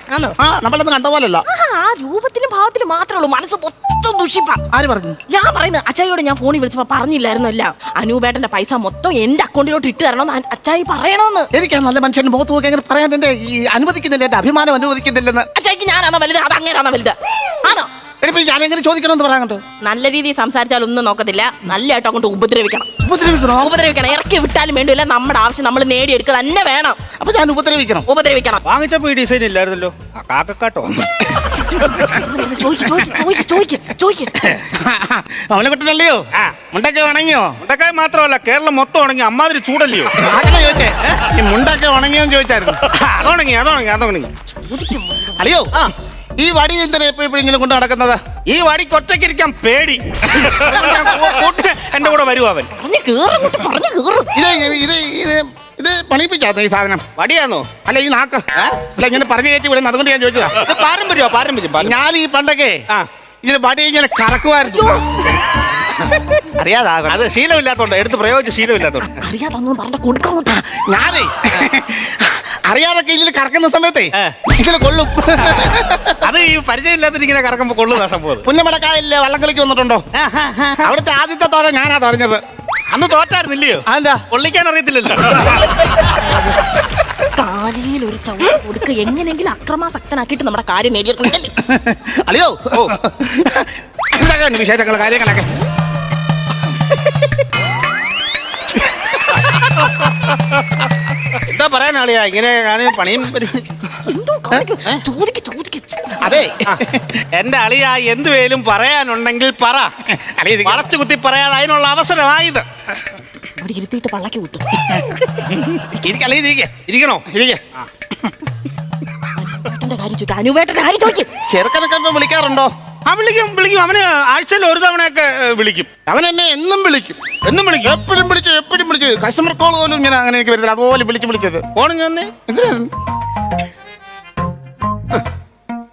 ആ നമ്മളൊന്നും കണ്ട പോലല്ല. ആ രൂപത്തിലും ഭാവത്തിലും മാത്രമേ ഉള്ളൂ, മനസ്സ് മൊത്തം ദുഷിപ്പാ. ആര് പറഞ്ഞു? ഞാൻ പറയുന്നത് അച്ചായിയോട് ഞാൻ ഫോണിൽ വിളിച്ചപ്പോ പറഞ്ഞില്ലായിരുന്നല്ല, അനൂപേട്ടന്റെ പൈസ മൊത്തം എന്റെ അക്കൗണ്ടിലോട്ട് ഇട്ട് തരണമെന്ന് അച്ചായി പറയണമെന്ന്. എനിക്ക് ആ നല്ല മനുഷ്യന്റെ മുഖത്ത് നോക്കി അങ്ങനെ പറയാൻ എന്റെ ഈ അനുവദിക്കുന്നില്ല, എന്റെ അഭിമാനം അനുവദിക്കുന്നില്ലെന്ന്. അച്ചായിക്ക് ഞാനാണോ വലുത്, അത് അങ്ങനെയാണോ വലുത്? ആണോ? എനിക്ക് ഞാനെങ്ങനെ ചോദിക്കണമെന്ന് പറയാൻ കേട്ടോ. നല്ല രീതിയിൽ സംസാരിച്ചാൽ ഒന്നും നോക്കത്തില്ല, നല്ലതായിട്ട് അങ്ങോട്ട് ഉപദ്രവിക്കണം. ഉപദ്രവിക്കണോ? ഉപദ്രവിക്കണം, ഇറക്കി വിട്ടാലും വേണ്ടില്ല, നമ്മുടെ ആവശ്യം നമ്മൾ നേടിയെടുക്കുക തന്നെ വേണം. അപ്പൊ ഞാൻ ഉപദ്രവിക്കണം? ഉപദ്രവിക്കണം. വാങ്ങിച്ചപ്പോ ഈ ഡിസൈൻ ഇല്ലായിരുന്നല്ലോ, കാക്കക്കാട്ടോ. അവനെ പറ്റില്ലല്ലയോ? മുണ്ടൊക്കെ ഉണങ്ങിയോ? മുണ്ടക്കായ മാത്രമല്ല, കേരളം മൊത്തം ഉണങ്ങി, അമ്മാതിരി ചൂടല്ലയോ. അങ്ങനെ ചോദിച്ചേ, ഈ മുണ്ടൊക്കെ ഉണങ്ങിയോന്ന് ചോദിച്ചായിരുന്നു. അതുണങ്ങി അതുണങ്ങി അതുണങ്ങി. അല്ലയോ ഈ വടി എന്തിനാ എപ്പോഴെങ്കിലും കൊണ്ട് നടക്കുന്നത്? ഈ വടിക്ക് ഒറ്റയ്ക്കിരിക്കാൻ പേടി. എന്റെ കൂടെ വരുവാ അവൻ. പറഞ്ഞു കേറും, പറഞ്ഞു കേറും. ഇത് പണിയിപ്പിച്ചാത്ത ഈ സാധനം? വടിയാന്നോ? അല്ല ഈ നാക്ക് അല്ല ഇങ്ങനെ പറഞ്ഞു കയറ്റി വിടുന്നത്, അതുകൊണ്ട് ഞാൻ ചോദിച്ചതാ. ഇത് പാരമ്പര്യം. ഞാൻ ഈ പണ്ടൊക്കെ ആ ഇങ്ങനെ വടി ഇങ്ങനെ കറക്കുമായിരുന്നു. അറിയാതാ അത് ശീലമില്ലാത്തോണ്ട്, എടുത്ത് പ്രയോഗിച്ച് ശീലമില്ലാത്തോണ്ട്. അറിയാതൊന്നും പറഞ്ഞ കൊടുക്കാ. ഞാനേ അറിയാതൊക്കെ ഇതിൽ കറക്കുന്ന സമയത്തേ ഏ. ഇതിൽ കൊള്ളും. അത് ഈ പരിചയമില്ലാത്ത ഇങ്ങനെ കറക്കുമ്പോ കൊള്ളുന്ന സംഭവം. പുന്നമടക്കായല്ലേ വള്ളംകളിക്ക് വന്നിട്ടുണ്ടോ? അവിടുത്തെ ആദ്യത്തെ തോടെ ഞാനാ തുടങ്ങിയത്. അന്ന് തോറ്റായിരുന്നില്ലയോ? അതെന്താ? കൊള്ളിക്കാൻ അറിയത്തില്ലല്ലോ. കാലിയിൽ ഒരു ചവിട്ട് കൊടുക്കുക, എങ്ങനെയെങ്കിലും അക്രമാസക്തനാക്കിയിട്ട് നമ്മുടെ കാര്യം നേടിയെടുക്കണല്ലേ. അല്ലയോ എന്തൊക്കെയുണ്ട് വിശേഷങ്ങൾ, കാര്യങ്ങളൊക്കെ? എന്താ പറയാനാളിയാ, ഇങ്ങനെ ഞാൻ പണിയും എന്തോ ചോദിക്കും. അതെ എന്റെ അളിയ എന്തുവേലും പറയാനുണ്ടെങ്കിൽ പറ. വളച്ചു കുത്തി പറയാതെ അതിനുള്ള അവസരമായത്. അവിടെ ഇരുത്തിയിട്ട് പള്ളക്ക് കൂട്ടും. ഇരിക്കണോ? കാര്യം ചോദിക്കും, അനുവേട്ടന്റെ കാര്യം ചോദിക്കും. ചെറുക്കനൊക്കെ ഇപ്പൊ വിളിക്കാറുണ്ടോ? ആ വിളിക്കും. അവന് ആഴ്ചയിൽ ഒരു തവണയൊക്കെ വിളിക്കും. അവൻ എന്നെ എന്നും വിളിക്കും. എപ്പോഴും വിളിച്ചു. കസ്റ്റമർ കോൾ പോലും ഇങ്ങനെ അങ്ങനെ എനിക്ക് വരുന്നില്ല, അതുപോലെ വിളിച്ചത്. ഫോണിൽ തന്നെ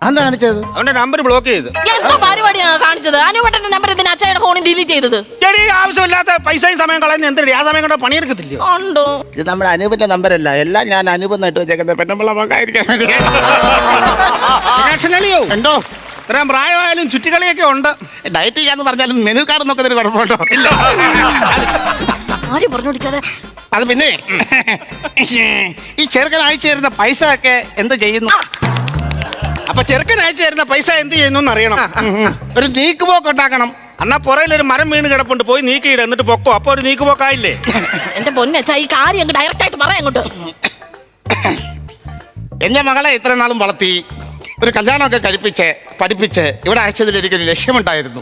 എന്താ കാണിച്ചത്? അവന്റെ നമ്പർ ബ്ലോക്ക് ചെയ്ത്. എന്തോ പരിപാടിയാ കാണിച്ചത്? അനുവേട്ടന്റെ നമ്പർ ഇതിന് അച്ഛയുടെ ഫോണിൽ ഡിലീറ്റ് ചെയ്തത്. എടീ, ആവശ്യമില്ലാത്ത പൈസയും സമയം കളയുന്ന എന്തിനാ? ആ സമയം കൊണ്ട് പണിയെടുക്കത്തില്ല. ഉണ്ടോ? ഇത് നമ്മുടെ അനൂപിന്റെ നമ്പരല്ല, എല്ലാം ഞാൻ അനൂപെന്നിട്ട് വെച്ചേക്കുന്നത് പെണ്ണുമ്പിള്ള മകായിരിക്കാൻ വേണ്ടി. അളിയോ എന്തോ ഇത്രയും പ്രായമായാലും ചുറ്റിക്കളിയൊക്കെ ഉണ്ട്. ഡയറ്റ് ചെയ്യാന്ന് പറഞ്ഞാലും മെനു കാർഡ് നോക്കുന്നതിന് കുഴപ്പമുണ്ടോ? ആരും പറഞ്ഞോടിക്കാതെ. അത് പിന്നെ ഈ ചെറുക്കൻ അയച്ചു തരുന്ന പൈസ ഒക്കെ എന്ത് ചെയ്യുന്നു? അപ്പൊ ചെറുക്കൻ അയച്ചു തരുന്ന പൈസ എന്ത് ചെയ്യുന്നു അറിയണം. ഒരു നീക്കുപോക്ക് ഉണ്ടാക്കണം. എന്നാ പുറയിലൊരു മരം വീണ് കിടപ്പുണ്ട്, പോയി നീക്കിയിട, എന്നിട്ട് പൊക്കോ. അപ്പൊ ഒരു നീക്കുപോക്കായില്ലേ? എന്റെ പൊന്നച്ചാ, ഈ കാര്യം അങ്ങ് ഡയറക്റ്റ് ആയിട്ട് പറയാം അങ്ങോട്ട്. എന്റെ മകളെ ഇത്ര നാളും വളർത്തി ഒരു കല്യാണമൊക്കെ കഴിപ്പിച്ച് പഠിപ്പിച്ച് ഇവിടെ അയച്ചതിൽ എനിക്കൊരു ലക്ഷ്യമുണ്ടായിരുന്നു.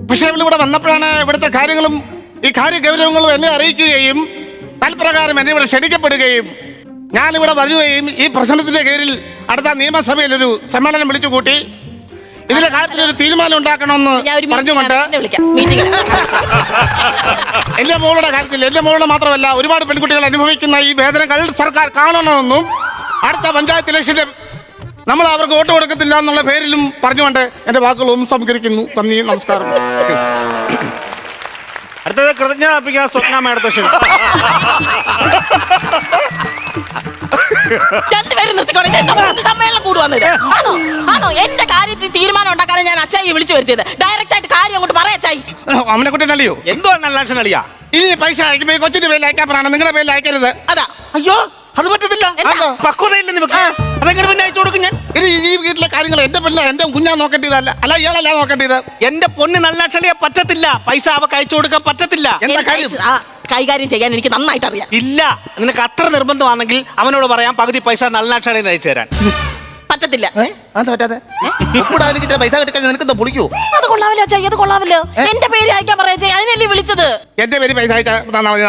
പക്ഷെ ഇവിടെ വന്നപ്പോഴാണ് ഇവിടുത്തെ കാര്യങ്ങളും ഈ കാര്യഗൗരവങ്ങളും എന്നെ അറിയിക്കുകയും തൽപ്രകാരം എന്നെ ഇവിടെ ക്ഷണിക്കപ്പെടുകയും ഞാനിവിടെ വരികയും ഈ പ്രശ്നത്തിന്റെ പേരിൽ അടുത്ത നിയമസഭയിൽ ഒരു സമ്മേളനം വിളിച്ചു കൂട്ടി ഇതിന്റെ കാര്യത്തിൽ ഒരു തീരുമാനം ഉണ്ടാക്കണമെന്ന് പറഞ്ഞുകൊണ്ട് എന്റെ മോളുടെ കാര്യത്തിൽ, എന്റെ മോളുടെ മാത്രമല്ല ഒരുപാട് പെൺകുട്ടികൾ അനുഭവിക്കുന്ന ഈ വേദനകൾ സർക്കാർ കാണണമെന്നും അടുത്ത പഞ്ചായത്ത് ഇലക്ഷന്റെ നമ്മൾ അവർക്ക് വോട്ട് കൊടുക്കത്തില്ല എന്നുള്ള പേരിലും പറഞ്ഞുകൊണ്ട് എന്റെ വാക്കുകളൊന്നും സംസ്കരിക്കുന്നു. നന്ദി, നമസ്കാരം. അടുത്തത് കൃതജ്ഞ അർപ്പിക്കാൻ സ്വപ്ന മേടത്തെ സമ്മേളനം കൂടുവന്നത് ആണോ? എന്റെ കാര്യത്തിൽ തീരുമാനം ഉണ്ടാക്കാനും ഞാൻ അച്ചായി വിളിച്ചു വരുത്തിയത്. ഡയറക്റ്റ് ആയിട്ട് കാര്യം അങ്ങോട്ട് പറയാ അച്ചായി. അവനെ കുട്ടി അല്ലയോ? എന്തോ നല്ല അളിയാ. ഈ പൈസ അയക്കുമ്പോ കൊച്ചിന്റെ പേരിൽ അയക്കാൻ പറയണം, നിങ്ങളുടെ പേരിൽ അയക്കരുത്. അതാ. അയ്യോ, അത് പറ്റത്തില്ല. പക്വതയില്ല നിനക്ക്. അതെങ്ങനെ പിന്നെ അയച്ചു കൊടുക്കും ഞാൻ? ഇത് ഈ വീട്ടിലെ കാര്യങ്ങൾ എന്റെ പെണ്ണ എന്റെ കുഞ്ഞാ നോക്കേണ്ടതല്ല, അല്ല ഇയാളല്ല നോക്കേണ്ടത്. എന്റെ പൊന്ന് നല്ല അളിയാ, പറ്റത്തില്ല. പൈസ അവക്ക് അയച്ചു കൊടുക്കാൻ പറ്റത്തില്ല. എന്താ കാര്യം? കൈകാര്യം ചെയ്യാൻ എനിക്ക് നന്നായിട്ട് അറിയാം. ഇല്ല, നിനക്ക് അത്ര നിർബന്ധമാണെങ്കിൽ അവനോട് പറയാം പകുതി പൈസ നല്ല അളിയെ അയച്ചു തരാൻ. പറ്റത്തില്ല. പറ്റാതെ പൈസ കിട്ടാൻ നിനക്ക് പൊളിക്കൂ? അത് കൊള്ളാവില്ല അച്ചായി, അത് കൊള്ളാവില്ല. എന്റെ പേര് അയക്കാൻ പറയാ, അതിനല്ലേ വിളിച്ചത്. എന്റെ പേര് പൈസ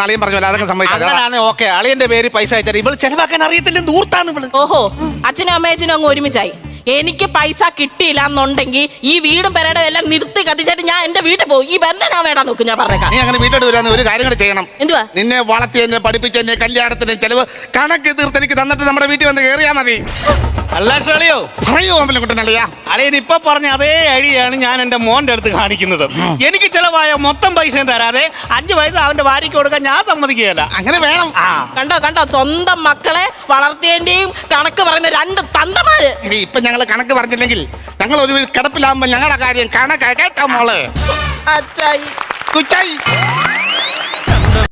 അളിയും പറഞ്ഞല്ലോ, അതൊക്കെ സംഭവിച്ചാൽ ഓക്കെ. അളിയന്റെ പേര് പൈസ അയച്ചാൽ ഇവൾ ചെലവാക്കാൻ അറിയത്തില്ല, ദൂർത്താണ് ഇവള്. ഓഹോ, അച്ഛനും അമ്മയച്ഛനും അങ്ങ് ഒരുമിച്ചായി. എനിക്ക് പൈസ കിട്ടിയില്ല എന്നുണ്ടെങ്കിൽ ഈ വീടും പെരയുടെ എല്ലാം കുത്തി കത്തിച്ചിട്ട് ഞാൻ എന്റെ വീട്ടിൽ പോകും. ഈ ബന്ധം ഞാൻ വേടാൻ നോക്കും. ഞാൻ പറഞ്ഞേക്കാം. നീ അങ്ങനെ വീട്ടിലോട്ട് വരാന്ന് ഒരു കാര്യം കൂടെ ചെയ്യണം. എന്തുവാ? നിന്നെ വളർത്തി എന്നെ പഠിപ്പിച്ച് എന്നെ കല്യാണത്തിന് ചെലവ് കണക്ക് തീർത്ത് എനിക്ക് തന്നിട്ട് നമ്മുടെ വീട്ടിൽ വന്ന് കയറിയാ മതി. അല്ലാളിയോ പറയൂ അമ്പലക്കുട്ടനല്ലയാ. അളിയൻ ഇപ്പൊ പറഞ്ഞ അതേ ഐഡിയാണ് ഞാൻ എന്റെ മോന്റെ അടുത്ത് കാണിക്കുന്നത്. എനിക്ക് ചെലവായ മൊത്തം പൈസയും തരാതെ 5 പൈസ അവന്റെ ഭാര്യയ്ക്ക് കൊടുക്കാൻ ഞാൻ സമ്മതിക്കുകയല്ല. അങ്ങനെ വേണം. കണ്ടോ സ്വന്തം മക്കളെ വളർത്തിയതിന്റെയും കണക്ക് പറയുന്ന 2 തന്തമാര്. ഇനി ഇപ്പൊ ഞങ്ങള് കണക്ക് പറഞ്ഞില്ലെങ്കിൽ ഞങ്ങൾ ഒരു കിടപ്പിലാകുമ്പോ ഞങ്ങളുടെ കാര്യം കണക്കാ കേട്ടോ മോള്. അച്ചായി കുച്ചായി